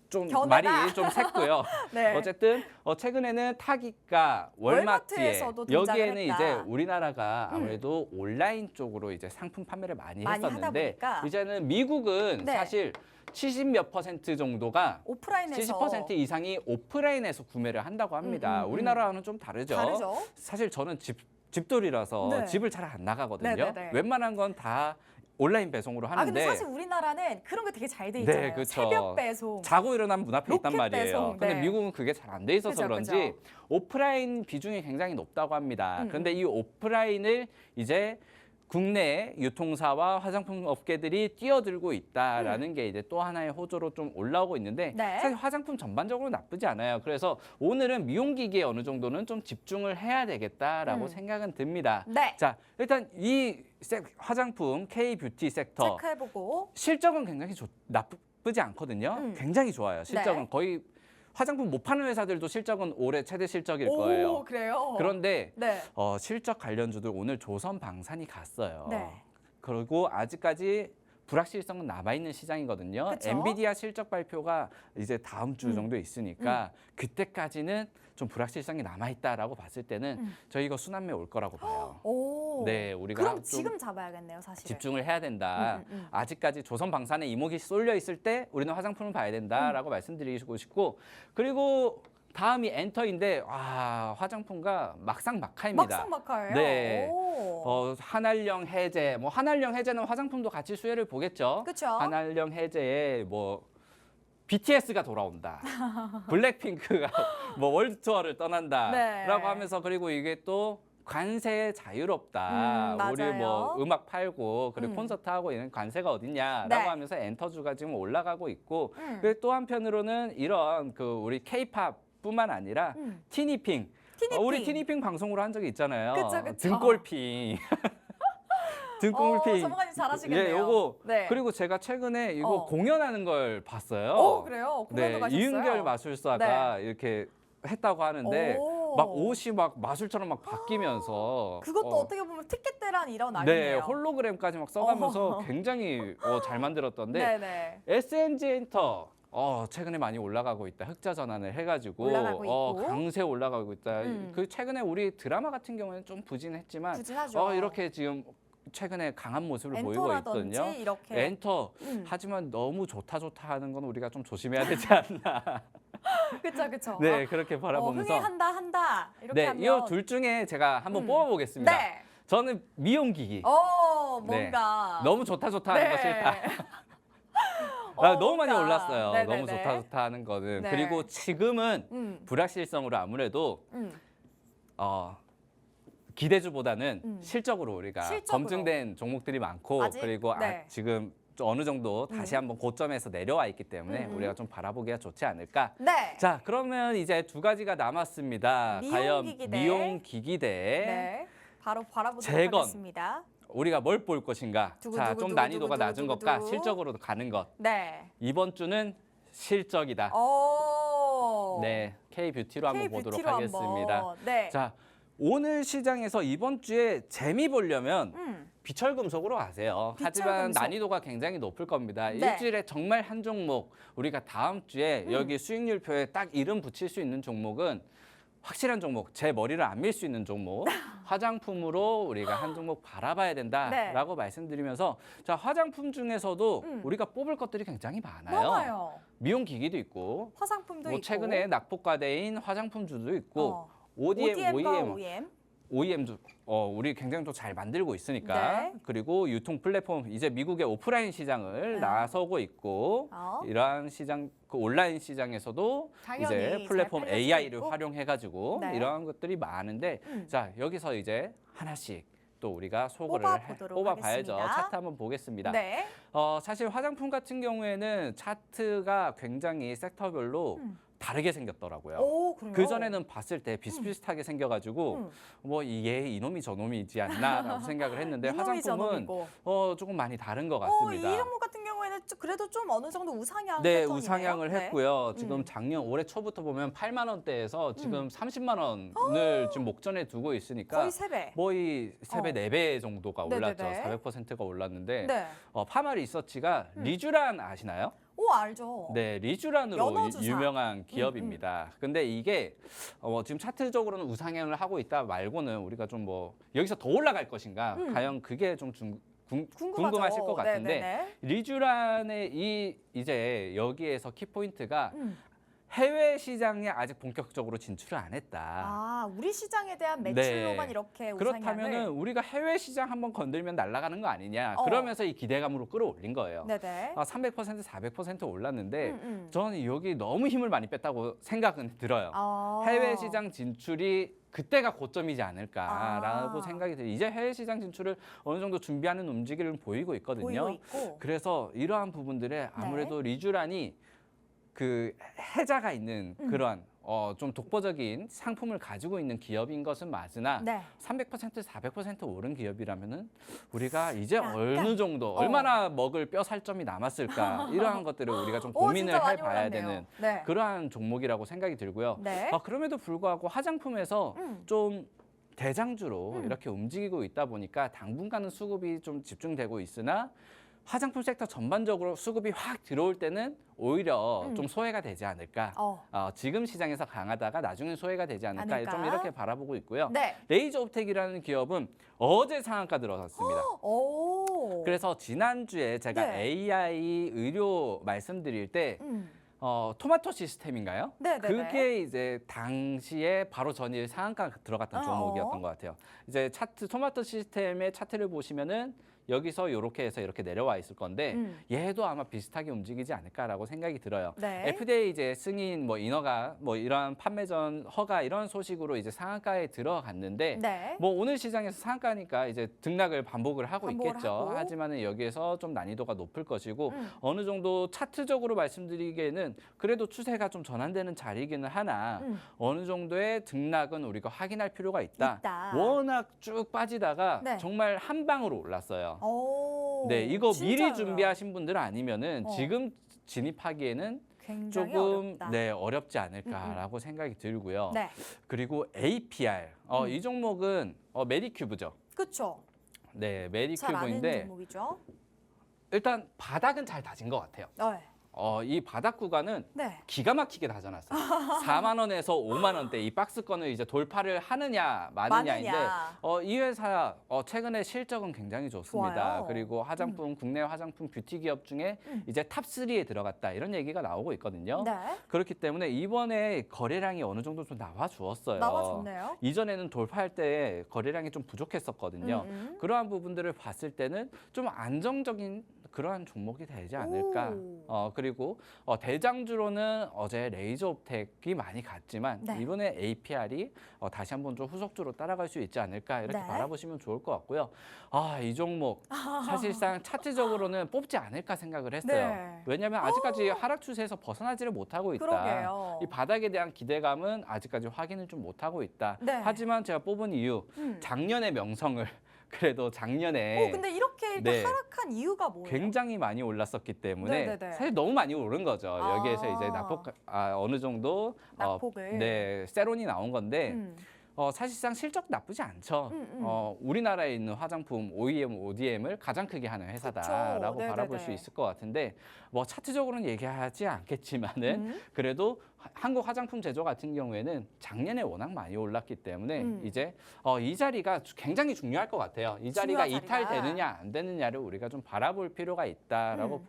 좀 견해다. 말이 좀 샜고요. 네. 어쨌든 최근에는 타기가 월마트에 월마트에서도 등장을 여기에는 했다. 이제 우리나라가 아무래도 온라인 쪽으로 이제 상품 판매를 많이 하다 했었는데 보니까. 이제는 미국은 네. 사실 70몇 % 정도가 오프라인에서 70% 이상이 오프라인에서 구매를 한다고 합니다. 우리나라와는 좀 다르죠. 다르죠. 사실 저는 집돌이라서 네. 집을 잘 안 나가거든요. 네네네. 웬만한 건 다 온라인 배송으로 하는데 근데 사실 우리나라는 그런 게 되게 잘 돼 있잖아요. 네, 그렇죠. 새벽 배송. 자고 일어나면 문 앞에 있단 로켓 말이에요. 배송, 근데 네. 미국은 그게 잘 안 돼 있어서 그죠, 그런지 그죠. 오프라인 비중이 굉장히 높다고 합니다. 그런데 이 오프라인을 이제 국내 유통사와 화장품 업계들이 뛰어들고 있다라는 게 이제 또 하나의 호조로 좀 올라오고 있는데 네. 사실 화장품 전반적으로 나쁘지 않아요. 그래서 오늘은 미용기기에 어느 정도는 좀 집중을 해야 되겠다라고 생각은 듭니다. 네. 자, 일단 이 화장품 K뷰티 섹터 체크해보고. 실적은 굉장히 나쁘지 않거든요. 굉장히 좋아요. 실적은 네. 거의 화장품 못 파는 회사들도 실적은 올해 최대 실적일 거예요. 오, 그래요? 그런데 네. 실적 관련주들 오늘 조선방산이 갔어요. 네. 그리고 아직까지 불확실성은 남아있는 시장이거든요. 그쵸? 엔비디아 실적 발표가 이제 다음 주 정도 있으니까 그때까지는 좀 불확실성이 남아있다라고 봤을 때는 저희 이거 순환매 올 거라고 봐요. 오. 네, 우리가 그럼 좀 지금 잡아야겠네요, 사실. 집중을 해야 된다. 아직까지 조선 방산에 이목이 쏠려 있을 때 우리는 화장품을 봐야 된다라고 말씀드리고 싶고 그리고 다음이 엔터인데 화장품과 막상막하입니다. 막상막하예요. 네. 오. 한알령 해제, 뭐 한알령 해제는 화장품도 같이 수혜를 보겠죠. 그쵸. 한알령 해제에 뭐 BTS가 돌아온다. 블랙핑크가 뭐 월드 투어를 떠난다라고 네. 하면서 그리고 이게 또 관세 자유롭다. 우리 맞아요. 뭐 음악 팔고 그리고 콘서트 하고 이런 관세가 어딨냐라고 네. 하면서 엔터주가 지금 올라가고 있고 그리고 또 한편으로는 이런 그 우리 K-팝뿐만 아니라 티니핑. 우리 티니핑 방송으로 한 적이 있잖아요. 그쵸, 그쵸. 등골핑. 등골핑. 전문가님 잘하시겠네요. 예, 요거 네. 그리고 제가 최근에 이거 어. 공연하는 걸 봤어요. 오, 그래요? 공연도 네, 가셨어요? 이은결 마술사가 이렇게 했다고 하는데 오. 막 옷이 막 마술처럼 막 바뀌면서 그것도 어떻게 보면 티켓대란 이런 네, 아니에요? 홀로그램까지 막 써가면서 굉장히 잘 만들었던데 네네. SNG 엔터 최근에 많이 올라가고 있다. 흑자 전환을 해가지고 올라가고 있고. 강세 올라가고 있다. 그 최근에 우리 드라마 같은 경우에는 좀 부진했지만 부진하죠. 이렇게 지금 최근에 강한 모습을 보이고 엔터라든지 있거든요. 이렇게. 엔터. 하지만 너무 좋다 하는 건 우리가 좀 조심해야 되지 않나. 그쵸. 네, 그렇게 바라보면서 흥행한다 이렇게 네, 하면. 이 둘 중에 제가 한번 뽑아보겠습니다. 네. 저는 미용기기. 뭔가. 너무 좋다 하는 거 싫다. 너무 많이 뭔가. 올랐어요. 네네네. 너무 좋다 하는 거는. 네. 그리고 지금은 불확실성으로 아무래도 기대주보다는 실적으로 우리가 실적으로. 검증된 종목들이 많고 아직? 그리고 네. 지금 좀 어느 정도 다시 한번 고점에서 내려와 있기 때문에 우리가 좀 바라보기가 좋지 않을까. 네. 자, 그러면 이제 두 가지가 남았습니다. 미용기기 대- 미용기기 대 네. 바로 바라보도록 재건. 하겠습니다. 우리가 뭘 볼 것인가. 두구, 자, 두구, 좀 두구, 난이도가 두구, 낮은 두구, 것과 두구. 실적으로 가는 것. 네. 이번 주는 실적이다. 네, K뷰티로 한번 보도록 K뷰티로 하겠습니다. 한번. 네. 자, 오늘 시장에서 이번 주에 재미 보려면 비철금속으로 가세요. 하지만 비철금속. 난이도가 굉장히 높을 겁니다. 네. 일주일에 정말 한 종목, 우리가 다음 주에 여기 수익률표에 딱 이름 붙일 수 있는 종목은 확실한 종목, 제 머리를 안 밀 수 있는 종목, 화장품으로 우리가 한 종목 바라봐야 된다라고 말씀드리면서 자, 화장품 중에서도 우리가 뽑을 것들이 굉장히 많아요. 많아요. 미용기기도 있고, 화장품도 있고. 최근에 낙폭과대인 화장품주도 있고, ODM, ODM과 OEM. OEM도 우리 굉장히 또 잘 만들고 있으니까. 네. 그리고 유통 플랫폼 이제 미국의 오프라인 시장을 나서고 있고 이러한 시장 그 온라인 시장에서도 당연히 이제 잘 플랫폼 팔릴 수도 AI를 있고. 활용해 가지고 네. 이러한 것들이 많은데 자, 여기서 이제 하나씩 또 우리가 소거를 뽑아보도록 뽑아봐야죠. 하겠습니다. 차트 한번 보겠습니다. 네. 사실 화장품 같은 경우에는 차트가 굉장히 섹터별로 다르게 생겼더라고요. 그래요? 그 전에는 봤을 때 비슷비슷하게 생겨가지고 뭐 이게 이놈이 저놈이지 않나라고 생각을 했는데 이놈이 화장품은 저놈이고. 조금 많이 다른 것 이 같습니다. 종목 같은 경우에는 그래도 좀 어느 정도 우상향 네, 패턴이네요. 우상향을 네. 했고요. 지금 작년 올해 초부터 보면 8만 원대에서 지금 30만 원을 지금 목전에 두고 있으니까 거의 3배. 거의 3배, 4배 정도가 올랐죠. 네네네. 400%가 올랐는데 네. 파마 리서치가 리쥬란 아시나요? 알죠. 네, 리쥬란으로 연어주사. 유명한 기업입니다. 근데 이게 지금 차트적으로는 우상향을 하고 있다 말고는 우리가 좀 뭐 여기서 더 올라갈 것인가? 과연 그게 좀 궁금하실 것 같은데 네네네. 리쥬란의 이제 여기에서 키포인트가 해외 시장에 아직 본격적으로 진출을 안 했다. 우리 시장에 대한 매출로만 네. 이렇게 우상향을. 그렇다면은 우리가 해외 시장 한번 건들면 날아가는 거 아니냐? 어. 그러면서 이 기대감으로 끌어올린 거예요. 네네. 300%, 400% 올랐는데 저는 여기 너무 힘을 많이 뺐다고 생각은 들어요. 해외 시장 진출이 그때가 고점이지 않을까라고 생각이 들어요. 이제 해외 시장 진출을 어느 정도 준비하는 움직임을 보이고 있거든요. 보이고 있고. 그래서 이러한 부분들에 아무래도 리쥬란이 그 해자가 있는 그러한 좀 독보적인 상품을 가지고 있는 기업인 것은 맞으나 네. 300%, 400% 오른 기업이라면은 우리가 이제 약간, 어느 정도 얼마나 먹을 뼈 살점이 남았을까 이러한 것들을 우리가 좀 고민을 진짜 많이 해봐야 올랐네요. 되는 네. 그러한 종목이라고 생각이 들고요. 네. 그럼에도 불구하고 화장품에서 좀 대장주로 이렇게 움직이고 있다 보니까 당분간은 수급이 좀 집중되고 있으나 화장품 섹터 전반적으로 수급이 확 들어올 때는 오히려 좀 소외가 되지 않을까. 지금 시장에서 강하다가 나중에 소외가 되지 않을까. 좀 이렇게 바라보고 있고요. 네. 레이저 옵텍이라는 기업은 어제 상한가 들어섰습니다. 그래서 지난주에 제가 네. AI 의료 말씀드릴 때 토마토 시스템인가요? 네네네. 그게 이제 당시에 바로 전일 상한가 들어갔던 종목이었던 것 같아요. 이제 차트 토마토 시스템의 차트를 보시면은 여기서 이렇게 해서 이렇게 내려와 있을 건데 얘도 아마 비슷하게 움직이지 않을까라고 생각이 들어요. 네. FDA 이제 승인 뭐 인허가 뭐 이런 판매전 허가 이런 소식으로 이제 상한가에 들어갔는데 네. 뭐 오늘 시장에서 상한가니까 이제 등락을 반복을 하고 반복을 있겠죠. 하고. 하지만은 여기에서 좀 난이도가 높을 것이고 어느 정도 차트적으로 말씀드리기에는 그래도 추세가 좀 전환되는 자리이기는 하나 어느 정도의 등락은 우리가 확인할 필요가 있다. 워낙 쭉 빠지다가 네. 정말 한 방으로 올랐어요. 네, 이거 진짜요? 미리 준비하신 분들 아니면은 지금 진입하기에는 굉장히 조금 어렵다. 어렵지 않을까라고 생각이 들고요. 네. 그리고 APR 이 종목은 메디큐브죠. 그렇죠. 네, 잘 아는 메디큐브인데 종목이죠. 일단 바닥은 잘 다진 것 같아요. 네. 이 바닥 구간은 네. 기가 막히게 다져놨어요. 4만 원에서 5만 원대 이 박스권을 이제 돌파를 하느냐 마느냐인데 마느냐. 이 회사 최근에 실적은 굉장히 좋습니다. 좋아요. 그리고 화장품 국내 화장품 뷰티 기업 중에 이제 탑3에 들어갔다 이런 얘기가 나오고 있거든요. 네. 그렇기 때문에 이번에 거래량이 어느 정도 좀 나와 주었어요. 나와줬네요. 이전에는 돌파할 때 거래량이 좀 부족했었거든요. 그러한 부분들을 봤을 때는 좀 안정적인 그러한 종목이 되지 않을까. 그리고 대장주로는 어제 레이저옵텍이 많이 갔지만 네. 이번에 APR이 다시 한번 좀 후속주로 따라갈 수 있지 않을까 이렇게 네. 바라보시면 좋을 것 같고요. 이 종목 사실상 차트적으로는 뽑지 않을까 생각을 했어요. 네. 왜냐하면 아직까지 하락 추세에서 벗어나지를 못하고 있다. 그러게요. 이 바닥에 대한 기대감은 아직까지 확인을 좀 못하고 있다. 네. 하지만 제가 뽑은 이유 작년의 명성을 그래도 작년에 근데 이렇게 네. 하락한 이유가 뭐예요? 굉장히 많이 올랐었기 때문에 네네네. 사실 너무 많이 오른 거죠. 아. 여기에서 이제 어느 정도 낙폭을. 세론이 나온 건데 음. 사실상 실적 나쁘지 않죠. 우리나라에 있는 화장품 OEM, ODM을 가장 크게 하는 회사다라고 그쵸. 바라볼 네네네. 수 있을 것 같은데 뭐 차트적으로는 얘기하지 않겠지만은 그래도 한국 화장품 제조 같은 경우에는 작년에 워낙 많이 올랐기 때문에 이제 이 자리가 굉장히 중요할 것 같아요. 이 자리가 중요한 이탈되느냐 안 되느냐를 우리가 좀 바라볼 필요가 있다라고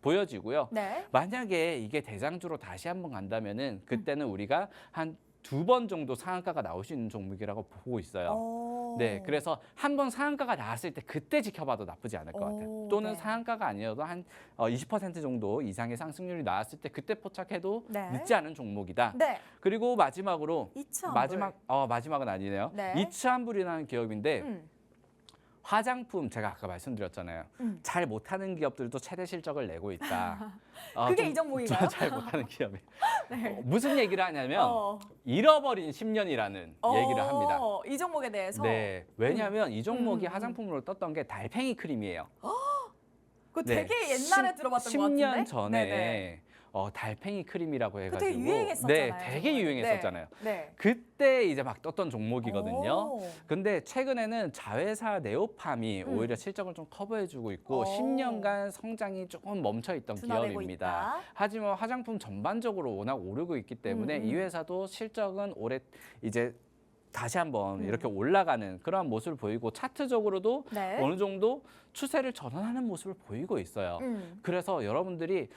보여지고요. 네. 만약에 이게 대장주로 다시 한번 간다면은 그때는 우리가 한 2번 정도 상한가가 나올 수 있는 종목이라고 보고 있어요. 네, 그래서 한 번 상한가가 나왔을 때 그때 지켜봐도 나쁘지 않을 것 같아요. 또는 네. 상한가가 아니어도 한 20% 정도 이상의 상승률이 나왔을 때 그때 포착해도 네. 늦지 않은 종목이다. 네. 그리고 마지막으로 이츠한불. 마지막은 아니네요. 네. 이츠한불이라는 기업인데 화장품 제가 아까 말씀드렸잖아요. 잘 못하는 기업들도 최대 실적을 내고 있다. 그게 이 종목인가요? 잘 못하는 기업이. 네. 무슨 얘기를 하냐면 잃어버린 10년이라는 얘기를 합니다. 이 종목에 대해서. 네, 왜냐하면 이 종목이 화장품으로 떴던 게 달팽이 크림이에요. 그거 네, 되게 옛날에 들어봤던 것 같은데. 10년 전에 네네. 달팽이 크림이라고 해가지고 되게 유행했었잖아요. 네, 되게 유행했었잖아요. 네. 그때 이제 막 떴던 종목이거든요. 오. 근데 최근에는 자회사 네오팜이 오히려 실적을 좀 커버해주고 있고 오. 10년간 성장이 조금 멈춰있던 둔화되고 기업입니다. 있다. 하지만 화장품 전반적으로 워낙 오르고 있기 때문에 이 회사도 실적은 올해 이제 다시 한번 이렇게 올라가는 그러한 모습을 보이고 차트적으로도 네. 어느 정도 추세를 전환하는 모습을 보이고 있어요. 그래서 여러분들이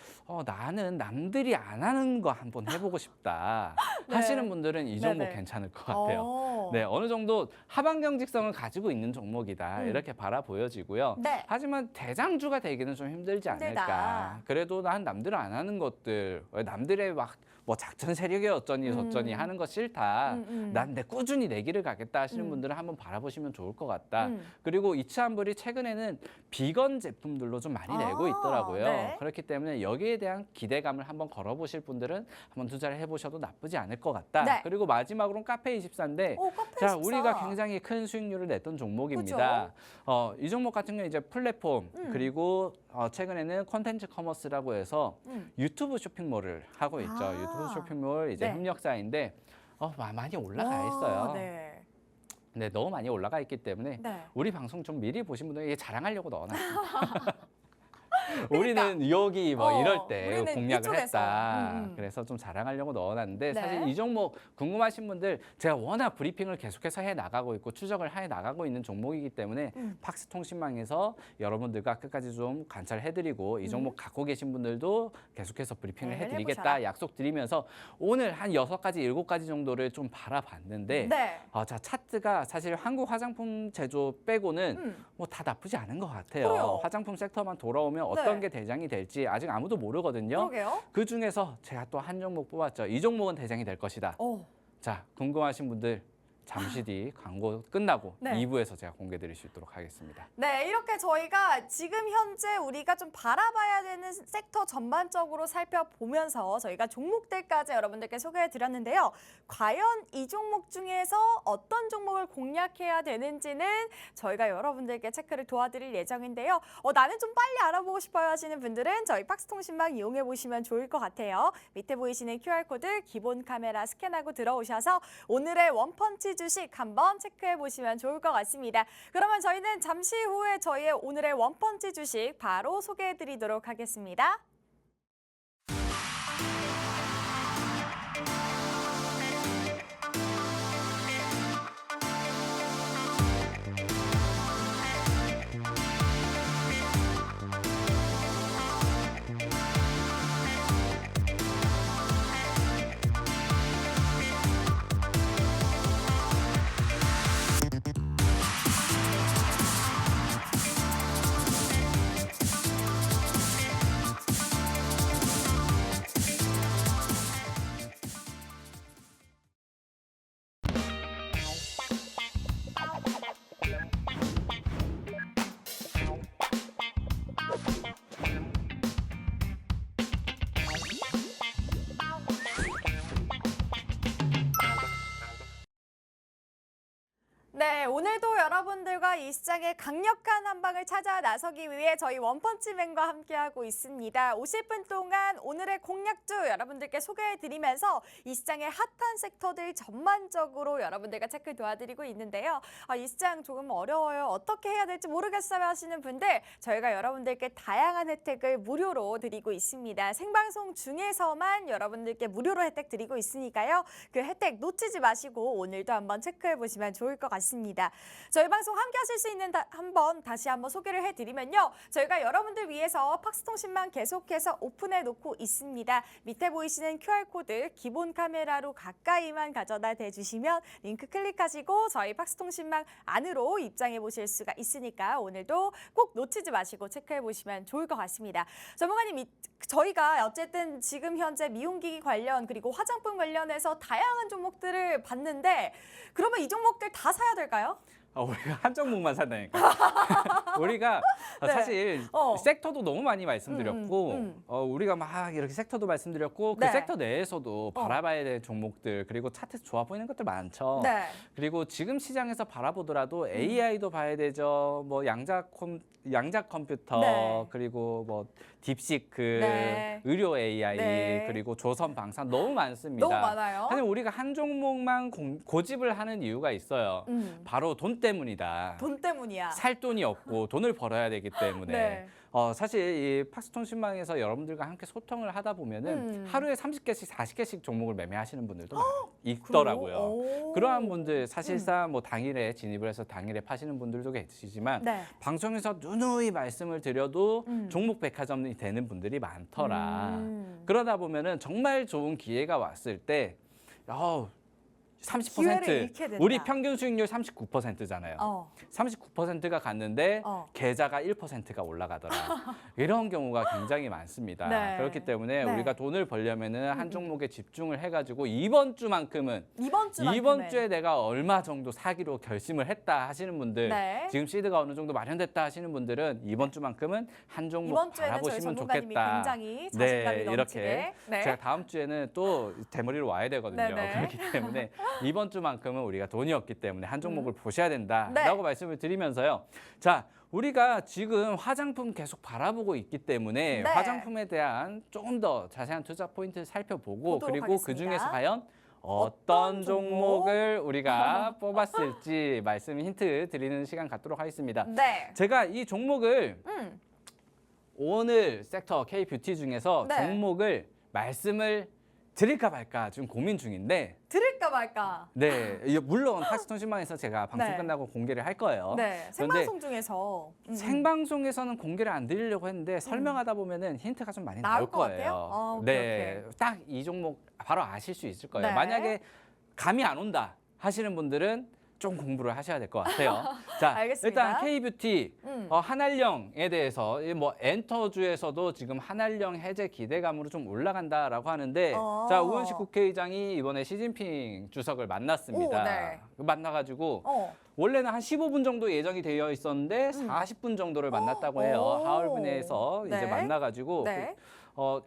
나는 남들이 안 하는 거 한번 해보고 싶다 네. 하시는 분들은 이 종목 네네. 괜찮을 것 같아요. 오. 네, 어느 정도 하방경직성을 가지고 있는 종목이다 이렇게 바라 보여지고요. 네. 하지만 대장주가 되기는 좀 힘들지 않을까. 힘들다. 그래도 난 남들 안 하는 것들, 남들의 막 뭐 작전 세력이 어쩌니 저쩌니 하는 거 싫다. 난 내 꾸준히 내 길을 가겠다 하시는 분들은 한번 바라보시면 좋을 것 같다. 그리고 이츠한불이 최근에는 비건 제품들로 좀 많이 내고 있더라고요. 네. 그렇기 때문에 여기에 대한 기대감을 한번 걸어보실 분들은 한번 투자를 해보셔도 나쁘지 않을 것 같다. 네. 그리고 마지막으로는 카페24인데 카페24. 자, 우리가 굉장히 큰 수익률을 냈던 종목입니다. 이 종목 같은 경우는 이제 플랫폼 그리고 최근에는 콘텐츠 커머스라고 해서 유튜브 쇼핑몰을 하고 있죠. 유튜브 쇼핑몰 이제 네. 협력사인데 많이 올라가 있어요. 네. 네, 너무 많이 올라가 있기 때문에 네. 우리 방송 좀 미리 보신 분들은 이게 자랑하려고 넣어놨어요. 우리는 여기 뭐 이럴 때 우리는 공략을 이쪽에서. 했다. 그래서 좀 자랑하려고 넣어놨는데 네. 사실 이 종목 궁금하신 분들 제가 워낙 브리핑을 계속해서 해 나가고 있고 추적을 해 나가고 있는 종목이기 때문에 팍스통신망에서 여러분들과 끝까지 좀 관찰해드리고 이 종목 갖고 계신 분들도 계속해서 브리핑을 네, 해드리겠다 해보셔라. 약속드리면서 오늘 한 6가지, 7가지 정도를 좀 바라봤는데 네. 자, 차트가 사실 한국 화장품 제조 빼고는 뭐 다 나쁘지 않은 것 같아요. 그래요. 화장품 섹터만 돌아오면 어떤 네. 게 대장이 될지 아직 아무도 모르거든요. 그러게요. 그 중에서 제가 또 한 종목 뽑았죠. 이 종목은 대장이 될 것이다. 자, 궁금하신 분들 잠시 뒤 광고 끝나고 네. 2부에서 제가 공개 드릴 수 있도록 하겠습니다. 네, 이렇게 저희가 지금 현재 우리가 좀 바라봐야 되는 섹터 전반적으로 살펴보면서 저희가 종목들까지 여러분들께 소개해 드렸는데요. 과연 이 종목 중에서 어떤 종목을 공략해야 되는지는 저희가 여러분들께 체크를 도와드릴 예정인데요. 나는 좀 빨리 알아보고 싶어요 하시는 분들은 저희 팍스통신망 이용해 보시면 좋을 것 같아요. 밑에 보이시는 QR코드 기본 카메라 스캔하고 들어오셔서 오늘의 원펀치 주식 한번 체크해 보시면 좋을 것 같습니다. 그러면 저희는 잠시 후에 저희의 오늘의 원펀치 주식 바로 소개해 드리도록 하겠습니다. 오늘도 여러분들과 이 시장의 강력한 한방을 찾아 나서기 위해 저희 원펀치맨과 함께하고 있습니다. 50분 동안 오늘의 공략주 여러분들께 소개해드리면서 이 시장의 핫한 섹터들 전반적으로 여러분들과 체크 도와드리고 있는데요. 이 시장 조금 어려워요. 어떻게 해야 될지 모르겠어요 하시는 분들 저희가 여러분들께 다양한 혜택을 무료로 드리고 있습니다. 생방송 중에서만 여러분들께 무료로 혜택 드리고 있으니까요. 그 혜택 놓치지 마시고 오늘도 한번 체크해 보시면 좋을 것 같습니다. 저희 방송 함께 하실 수 있는 다시 한번 소개를 해드리면요. 저희가 여러분들 위해서 팍스통신망 계속해서 오픈해 놓고 있습니다. 밑에 보이시는 QR코드 기본 카메라로 가까이만 가져다 대주시면 링크 클릭하시고 저희 팍스통신망 안으로 입장해 보실 수가 있으니까 오늘도 꼭 놓치지 마시고 체크해 보시면 좋을 것 같습니다. 전문가님, 저희가 어쨌든 지금 현재 미용기기 관련 그리고 화장품 관련해서 다양한 종목들을 봤는데 그러면 이 종목들 다 사야 될까요? 우리가 한 종목만 산다니까. 우리가 네. 사실 섹터도 너무 많이 말씀드렸고 우리가 막 이렇게 섹터도 말씀드렸고 그 네. 섹터 내에서도 바라봐야 될 종목들 그리고 차트에서 좋아 보이는 것들 많죠. 네. 그리고 지금 시장에서 바라보더라도 AI도 봐야 되죠. 뭐 양자 컴퓨터 네. 그리고 뭐 딥시크, 네. 의료 AI 네. 그리고 조선 방산 너무 많습니다. 너무 많아요. 사실 우리가 한 종목만 고집을 하는 이유가 있어요. 바로 돈 때문이다. 돈 때문이야. 살 돈이 없고 돈을 벌어야 되기 때문에 네. 사실 이 팍스통신망에서 여러분들과 함께 소통을 하다 보면은 하루에 30개씩 40개씩 종목을 매매하시는 분들도 있더라고요. 오. 그러한 분들 사실상 뭐 당일에 진입을 해서 당일에 파시는 분들도 계시지만 네. 방송에서 누누이 말씀을 드려도 종목 백화점이 되는 분들이 많더라. 그러다 보면은 정말 좋은 기회가 왔을 때 30% 기회를 잃게 된다. 우리 평균 수익률 39%잖아요. 39%가 갔는데 계좌가 1%가 올라가더라. 이런 경우가 굉장히 많습니다. 네. 그렇기 때문에 네. 우리가 돈을 벌려면은 한 종목에 집중을 해가지고 이번 주만큼은 이번 주에 내가 얼마 정도 사기로 결심을 했다 하시는 분들, 네. 지금 시드가 어느 정도 마련됐다 하시는 분들은 이번 주만큼은 한 종목 이번 주에는 저희 바라보시면 전문가님이 좋겠다. 굉장히 자신감이 네, 넘치게. 이렇게 네. 제가 다음 주에는 또 대머리로 와야 되거든요. 네네. 그렇기 때문에 이번 주만큼은 우리가 돈이 없기 때문에 한 종목을 보셔야 된다라고 네. 말씀을 드리면서요. 자, 우리가 지금 화장품 계속 바라보고 있기 때문에 네. 화장품에 대한 조금 더 자세한 투자 포인트를 살펴보고 보도록 그리고 하겠습니다. 그 중에서 과연 어떤 어떤 종목? 종목을 우리가 뽑았을지 말씀 힌트 드리는 시간 갖도록 하겠습니다. 네. 제가 이 종목을 오늘 섹터 K-뷰티 중에서 네. 종목을 말씀을 드릴까 말까 지금 고민 중인데 들을까 말까. 네, 물론 팍스통신망에서 제가 방송 네. 끝나고 공개를 할 거예요. 네. 그런데 생방송 중에서 생방송에서는 공개를 안 드리려고 했는데 설명하다 보면은 힌트가 좀 많이 나올 것 같아요? 거예요. 오케이, 네, 딱 이 종목 바로 아실 수 있을 거예요. 네. 만약에 감이 안 온다 하시는 분들은 좀 공부를 하셔야 될 것 같아요. 자, 알겠습니다. 일단 K-뷰티 한알령에 대해서 뭐 엔터주에서도 지금 한알령 해제 기대감으로 좀 올라간다라고 하는데 자, 우원식 국회의장이 이번에 시진핑 주석을 만났습니다. 오, 네. 만나가지고 원래는 원래는 한 15분 정도 예정이 되어 있었는데 40분 정도를 만났다고 해요. 오. 하얼빈에서 이제 네. 만나가지고 네.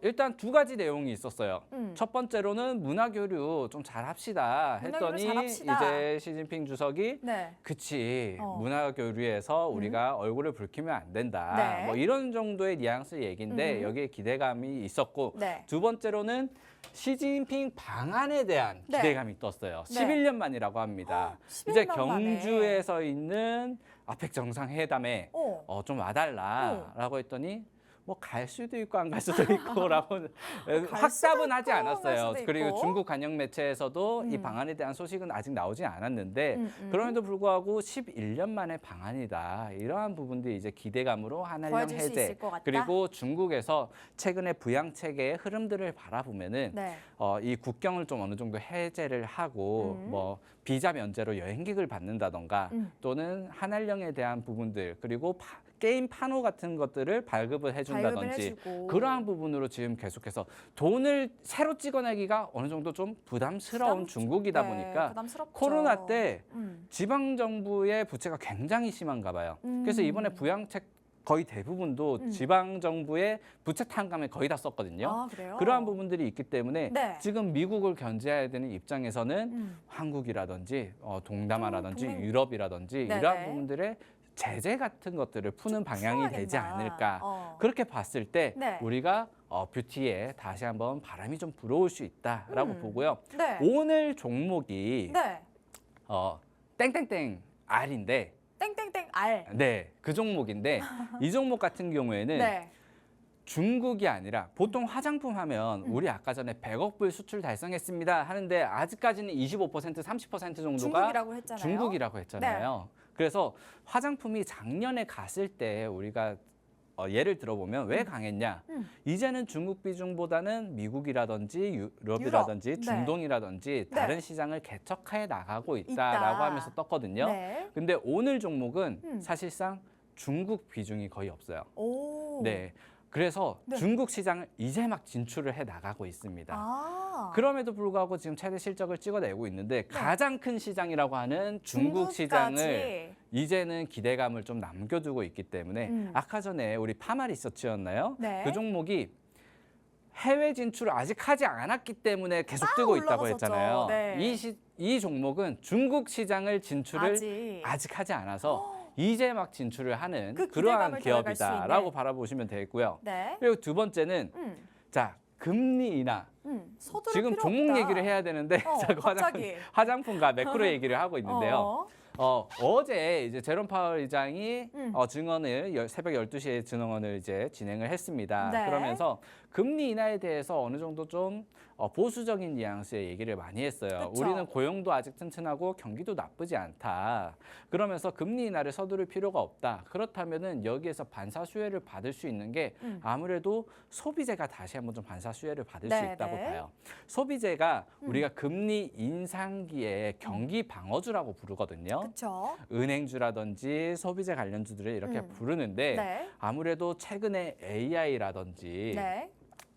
일단 두 가지 내용이 있었어요. 음. 첫 번째로는 문화교류 좀 잘합시다 문화교류 했더니 잘합시다. 이제 시진핑 주석이 네. 그치 문화교류에서 우리가 얼굴을 붉히면 안 된다. 네. 뭐 이런 정도의 뉘앙스 얘기인데 여기에 기대감이 있었고 네. 두 번째로는 시진핑 방안에 대한 네. 기대감이 떴어요. 네. 11년 만이라고 합니다. 11년 이제 만에. 경주에서 있는 아펙 정상회담에 좀 와달라라고 했더니 뭐 갈 수도 있고 안 갈 수도 있고라고 확답은 하지 있고 않았어요. 갈 수도 그리고 있고. 중국 관영 매체에서도 이 방안에 대한 소식은 아직 나오지 않았는데 음. 그럼에도 불구하고 11년 만의 방안이다. 이러한 부분들이 이제 기대감으로 한알령 보여줄 수 해제 있을 것 같다. 그리고 중국에서 최근에 부양 체계의 흐름들을 바라보면은 네. 이 국경을 좀 어느 정도 해제를 하고 뭐 비자 면제로 여행객을 받는다던가 또는 한알령에 대한 부분들 그리고 게임 판호 같은 것들을 발급을 해준다든지 해주고. 그러한 부분으로 지금 계속해서 돈을 새로 찍어내기가 어느 정도 좀 부담스러운 중국이다 네, 보니까 부담스럽죠. 코로나 때 지방 정부의 부채가 굉장히 심한가 봐요. 그래서 이번에 부양책 거의 대부분도 지방 정부의 부채 탕감에 거의 다 썼거든요. 아, 그래요? 그러한 부분들이 있기 때문에 네. 지금 미국을 견제해야 되는 입장에서는 한국이라든지 동남아라든지 동맹- 유럽이라든지 네네. 이러한 부분들의 제재 같은 것들을 푸는 방향이 되지 풀어야겠나. 않을까. 그렇게 봤을 때 네. 우리가 뷰티에 다시 한번 바람이 좀 불어올 수 있다라고 보고요. 네. 오늘 종목이 네. 땡땡땡 R인데 땡땡땡 R. 네, 그 종목인데 이 종목 같은 경우에는 네. 중국이 아니라 보통 화장품 하면 우리 아까 전에 100억 불 수출 달성했습니다 하는데 아직까지는 25% 30% 정도가 중국이라고 했잖아요. 중국이라고 했잖아요. 그래서 화장품이 작년에 갔을 때 우리가 예를 들어보면 왜 강했냐? 이제는 중국 비중보다는 미국이라든지 유럽이라든지 유럽. 네. 중동이라든지 네. 다른 시장을 개척해 나가고 있다. 있다라고 하면서 떴거든요. 네. 근데 오늘 종목은 사실상 중국 비중이 거의 없어요. 오. 네. 그래서 네. 중국 시장을 이제 막 진출을 해 나가고 있습니다. 아. 그럼에도 불구하고 지금 최대 실적을 찍어내고 있는데 가장 큰 시장이라고 하는 중국 중국까지. 시장을 이제는 기대감을 좀 남겨두고 있기 때문에 아까 전에 우리 파마 리서치였나요? 네. 그 종목이 해외 진출을 아직 하지 않았기 때문에 계속 뜨고 있다고 올라갔었죠. 했잖아요. 네. 이 종목은 중국 시장을 진출을 아직 하지 않아서 이제 막 진출을 하는 그 그러한 기대감을 더해갈 수 기업이다라고 있는. 바라보시면 되겠고요. 네. 그리고 두 번째는 자 금리 인하. 서두를 지금 필요 종목 없다. 얘기를 해야 되는데 자꾸 갑자기. 화장품과 매크로 얘기를 하고 있는데요. 어. 어제 이제 제롬 파월 의장이 증언을 새벽 12시에 증언을 이제 진행을 했습니다. 네. 그러면서 금리 인하에 대해서 어느 정도 좀 보수적인 뉘앙스의 얘기를 많이 했어요. 그쵸. 우리는 고용도 아직 튼튼하고 경기도 나쁘지 않다. 그러면서 금리 인하를 서두를 필요가 없다. 그렇다면은 여기에서 반사 수혜를 받을 수 있는 게 아무래도 소비재가 다시 한번 좀 반사 수혜를 받을 수 네, 있다고 네. 봐요. 소비재가 우리가 금리 인상기에 경기 방어주라고 부르거든요. 그렇죠. 은행주라든지 소비재 관련주들을 이렇게 부르는데 네. 아무래도 최근에 AI라든지 네.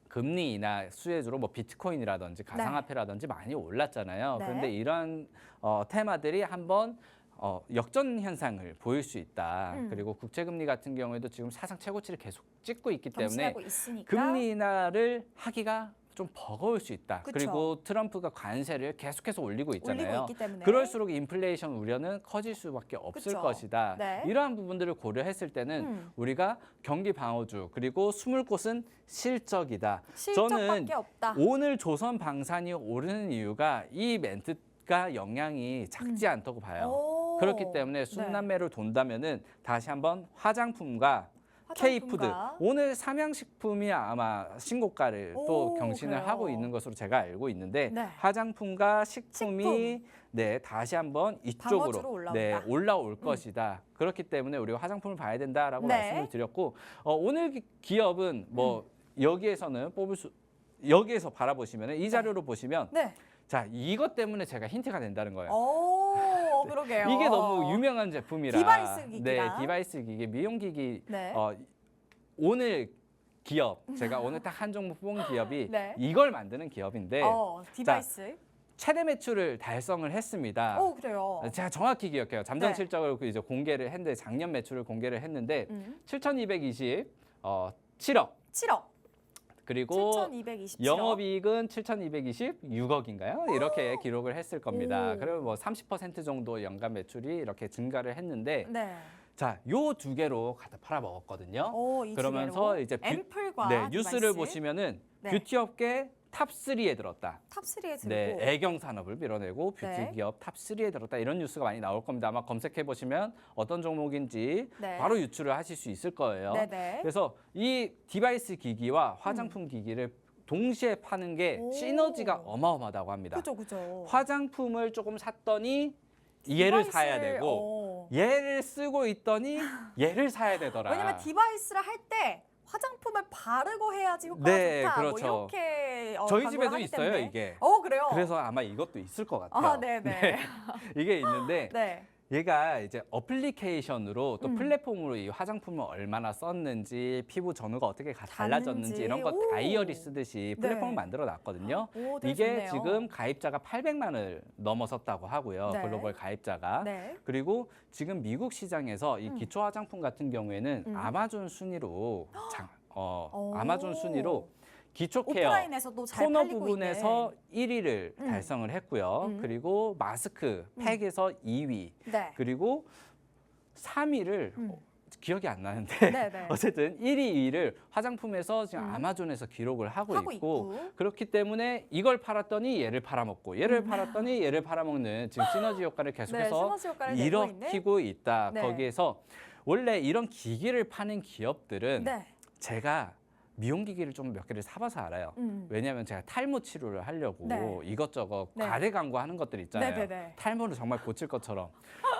금리 인하 수혜주로 뭐 비트코인이라든지 가상화폐라든지 많이 올랐잖아요. 네. 그런데 이런 테마들이 한번 역전 현상을 보일 수 있다. 그리고 국채금리 같은 경우에도 지금 사상 최고치를 계속 찍고 있기 때문에 경신하고 있으니까. 금리 인하를 하기가 좀 버거울 수 있다. 그쵸. 그리고 트럼프가 관세를 계속해서 올리고 있잖아요. 올리고 있기 때문에. 그럴수록 인플레이션 우려는 커질 수밖에 없을 그쵸. 것이다. 네. 이러한 부분들을 고려했을 때는 우리가 경기 방어주 그리고 숨을 곳은 실적이다. 실적밖에 없다. 오늘 조선 방산이 오르는 이유가 이 멘트가 영향이 작지 않다고 봐요. 오. 그렇기 때문에 순남매를 돈다면은 다시 한번 화장품과 K푸드 화장품과. 오늘 삼양식품이 아마 신고가를 또 오, 경신을 그래요. 하고 있는 것으로 제가 알고 있는데 네. 화장품과 식품이 네 다시 한번 방어주로 이쪽으로 올라온다. 올라올 것이다. 그렇기 때문에 우리가 화장품을 봐야 된다라고 네. 말씀을 드렸고 오늘 기업은 뭐 여기에서는 여기에서 바라보시면 이 자료로 보시면 네. 자 이것 때문에 제가 힌트가 된다는 거예요. 오, 그러게요. 이게 너무 유명한 제품이라. 디바이스 기기랑. 네, 디바이스 기기, 미용 기기. 네. 오늘 기업, 제가 오늘 딱 한 종목 뽑은 기업이 네. 이걸 만드는 기업인데 디바이스. 최대 매출을 달성을 했습니다. 오, 그래요. 제가 정확히 기억해요. 잠정 네. 실적을 이제 공개를 했는데 작년 매출을 공개를 했는데 7,227억 7억. 그리고 7,227억. 영업이익은 7,226억인가요? 이렇게 기록을 했을 겁니다. 오. 그러면 뭐 30% 정도 연간 매출이 이렇게 증가를 했는데 네. 자, 요 두 개로 갖다 팔아 먹었거든요. 오, 이 그러면서 두 개로. 이제 앰플과 네, 뉴스를 디바이스. 보시면은 네. 뷰티 업계 탑 3에 들었다. 탑 3에 들고. 네, 애경 산업을 밀어내고 뷰티 네. 기업 탑 3에 들었다. 이런 뉴스가 많이 나올 겁니다. 아마 검색해 보시면 어떤 종목인지 네. 바로 유출을 하실 수 있을 거예요. 네네. 그래서 이 디바이스 기기와 화장품 기기를 동시에 파는 게 오. 시너지가 어마어마하다고 합니다. 그죠. 화장품을 조금 샀더니 얘를 사야 되고 얘를 쓰고 있더니 얘를 사야 되더라. 왜냐면 디바이스를 할 때 화장품을 바르고 해야지 효과가 네, 좋다. 그렇죠. 뭐 이렇게 저희 광고를 집에도 하기 있어요, 때문에. 이게. 그래요. 그래서 아마 이것도 있을 것 같아요. 아, 네네. 이게 있는데 네. 얘가 이제 어플리케이션으로 또 음. 플랫폼으로 이 화장품을 얼마나 썼는지, 피부 전후가 어떻게 달라졌는지 닿는지. 이런 거 오. 다이어리 쓰듯이 플랫폼을 네. 만들어 놨거든요. 오, 되게 이게 좋네요. 지금 가입자가 800만을 넘어섰다고 하고요. 네. 글로벌 가입자가. 네. 그리고 지금 미국 시장에서 이 기초 화장품 같은 경우에는 아마존 순위로 아마존 순위로 기초 케어 오프라인에서도 잘 토너 팔리고 부분에서 있는. 1위를 달성을 했고요. 음. 그리고 마스크 팩에서 2위. 네. 그리고 3위를 음. 기억이 안 나는데 네, 네. 어쨌든 1위, 2위를 화장품에서 지금 아마존에서 기록을 하고 있고 그렇기 때문에 이걸 팔았더니 얘를 팔아먹고 얘를 팔았더니 얘를 팔아먹는 지금 시너지 효과를 계속해서 시너지 효과를 내고 있는. 일으키고 있다. 네. 거기에서 원래 이런 기기를 파는 기업들은 네. 제가 미용기기를 좀 몇 개를 사봐서 알아요. 왜냐하면 제가 탈모 치료를 하려고 네. 이것저것 네. 과대 광고하는 것들 있잖아요. 네, 네, 네. 탈모를 정말 고칠 것처럼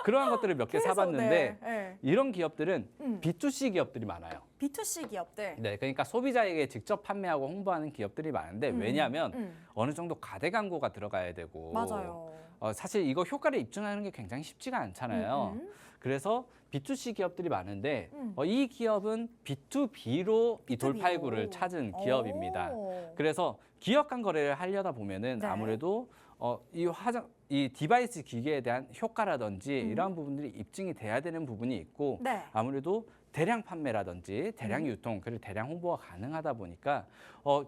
그러한 것들을 몇 개 그래서, 사봤는데 네, 네. 이런 기업들은 B2C 기업들이 많아요. B2C 기업들. 네, 그러니까 소비자에게 직접 판매하고 홍보하는 기업들이 많은데 왜냐하면 어느 정도 과대 광고가 들어가야 되고 맞아요. 사실 이거 효과를 입증하는 게 굉장히 쉽지가 않잖아요. 그래서 B2C 기업들이 많은데 이 기업은 B2B로 이 B2B 로. 돌팔구를 찾은 기업입니다. 오. 그래서 기업 간 거래를 하려다 보면은 네. 아무래도 이 디바이스 기기에 대한 효과라든지 이러한 부분들이 입증이 돼야 되는 부분이 있고 네. 아무래도 대량 판매라든지 대량 유통 그리고 대량 홍보가 가능하다 보니까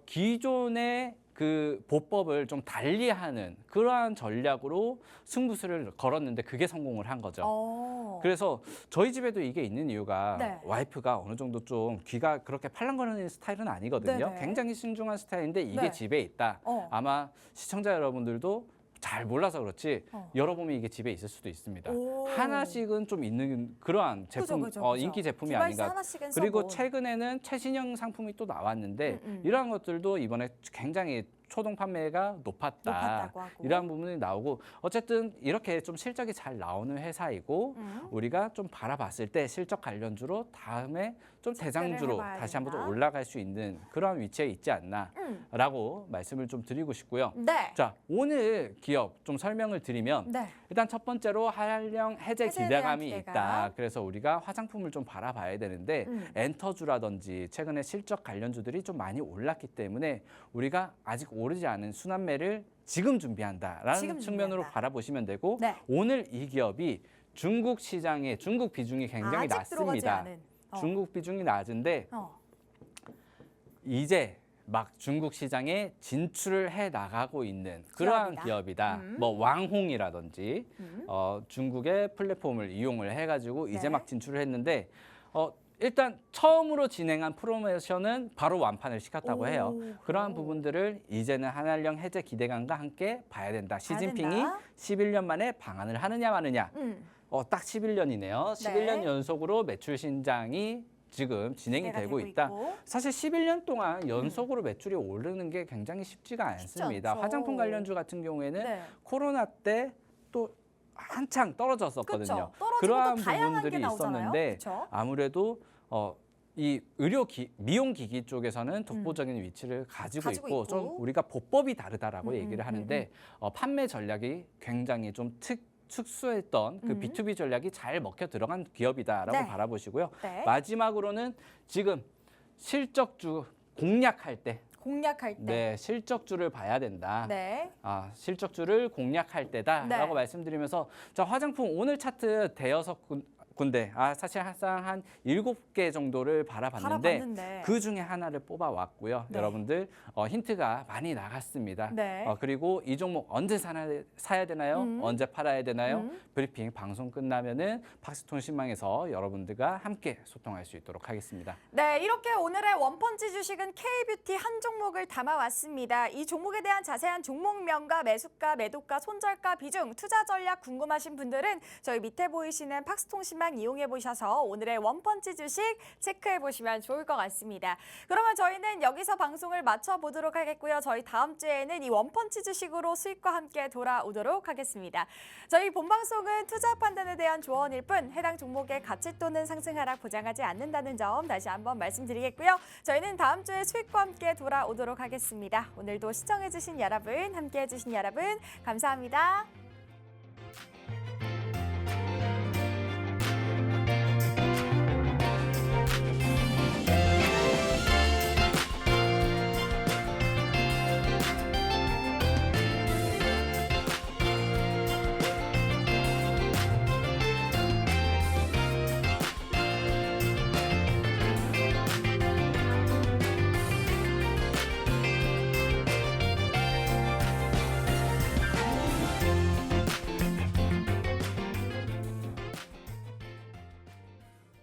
기존의 그 보법을 좀 달리하는 그러한 전략으로 승부수를 걸었는데 그게 성공을 한 거죠. 그래서 저희 집에도 이게 있는 이유가 네. 와이프가 어느 정도 좀 귀가 그렇게 팔랑거리는 스타일은 아니거든요. 네네. 굉장히 신중한 스타일인데 이게 네. 집에 있다. 아마 시청자 여러분들도 잘 몰라서 그렇지 열어보면 이게 집에 있을 수도 있습니다. 오. 하나씩은 좀 있는 그러한 제품, 그죠. 인기 제품이 디바이스 아닌가. 하나씩은 그리고 써본. 최근에는 최신형 상품이 또 나왔는데 이러한 것들도 이번에 굉장히 초동 판매가 높았다고 하고. 이러한 부분이 나오고 어쨌든 이렇게 좀 실적이 잘 나오는 회사이고 우리가 좀 바라봤을 때 실적 관련주로 다음에 좀 대장주로 해봐야 다시 한번 된다. 좀 올라갈 수 있는 그러한 위치에 있지 않나라고 말씀을 좀 드리고 싶고요. 네. 자, 오늘 기업 좀 설명을 드리면 네. 일단 첫 번째로 한령 해제 해제에 대한 기대감이 기대감. 있다. 그래서 우리가 화장품을 좀 바라봐야 되는데 엔터주라든지 최근에 실적 관련주들이 좀 많이 올랐기 때문에 우리가 아직 오르지 않은 순환매를 지금 준비한다라는 지금 측면으로 준비한다. 바라보시면 되고 네. 오늘 이 기업이 중국 시장에 중국 비중이 굉장히 아직 들어가지 낮습니다. 않은. 중국 비중이 낮은데 어. 이제 막 중국 시장에 진출을 해 나가고 있는 그러한 기업이다. 기업이다. 뭐 왕홍이라든지 중국의 플랫폼을 이용을 해가지고 이제 네. 막 진출을 했는데 일단 처음으로 진행한 프로모션은 바로 완판을 시켰다고 해요. 그러한 부분들을 이제는 한한령 해제 기대감과 함께 봐야 된다. 시진핑이 된다. 11년 만에 방한을 하느냐 마느냐. 딱 11년이네요. 11년 네. 연속으로 매출 신장이 지금 진행이 기대가 되고 되고 있다. 있고. 사실 11년 동안 연속으로 매출이 오르는 게 굉장히 쉽지가 않습니다. 않죠. 화장품 관련주 같은 경우에는 네. 코로나 때 또 한창 떨어졌었거든요. 그쵸. 떨어지고 그러한 또 다양한 게 부분들이 나오잖아요. 있었는데 그쵸? 아무래도 이 미용 기기 쪽에서는 독보적인 위치를 가지고 있고 좀 우리가 보법이 다르다라고 얘기를 하는데 판매 전략이 굉장히 좀 특수했던 그 B2B 전략이 잘 먹혀 들어간 기업이다라고 네. 바라보시고요. 네. 마지막으로는 지금 실적주 공략할 때 공략할 때. 네, 실적주를 봐야 된다. 네. 실적주를 공략할 때다라고 네. 말씀드리면서 자, 화장품 오늘 차트 대여섯 군데 사실 한 7개 정도를 바라봤는데 그 중에 하나를 뽑아왔고요. 네. 여러분들 힌트가 많이 나갔습니다. 네. 그리고 이 종목 언제 사야 되나요? 언제 팔아야 되나요? 브리핑 방송 끝나면은 팍스톤 신망에서 여러분들과 함께 소통할 수 있도록 하겠습니다. 네, 이렇게 오늘의 원펀치 주식은 K뷰티 한 종목을 담아왔습니다. 이 종목에 대한 자세한 종목명과 매수가, 매도가, 손절가, 비중, 투자 전략 궁금하신 분들은 저희 밑에 보이시는 팍스톤 신망 이용해 보셔서 오늘의 원펀치 주식 체크해 보시면 좋을 것 같습니다. 그러면 저희는 여기서 방송을 마쳐보도록 하겠고요. 저희 다음 주에는 이 원펀치 주식으로 수익과 함께 돌아오도록 하겠습니다. 저희 본방송은 투자 판단에 대한 조언일 뿐 해당 종목의 가치 또는 상승 하락 보장하지 않는다는 점 다시 한번 말씀드리겠고요. 저희는 다음 주에 수익과 함께 돌아오도록 하겠습니다. 오늘도 시청해 주신 여러분, 함께 해 주신 여러분 감사합니다.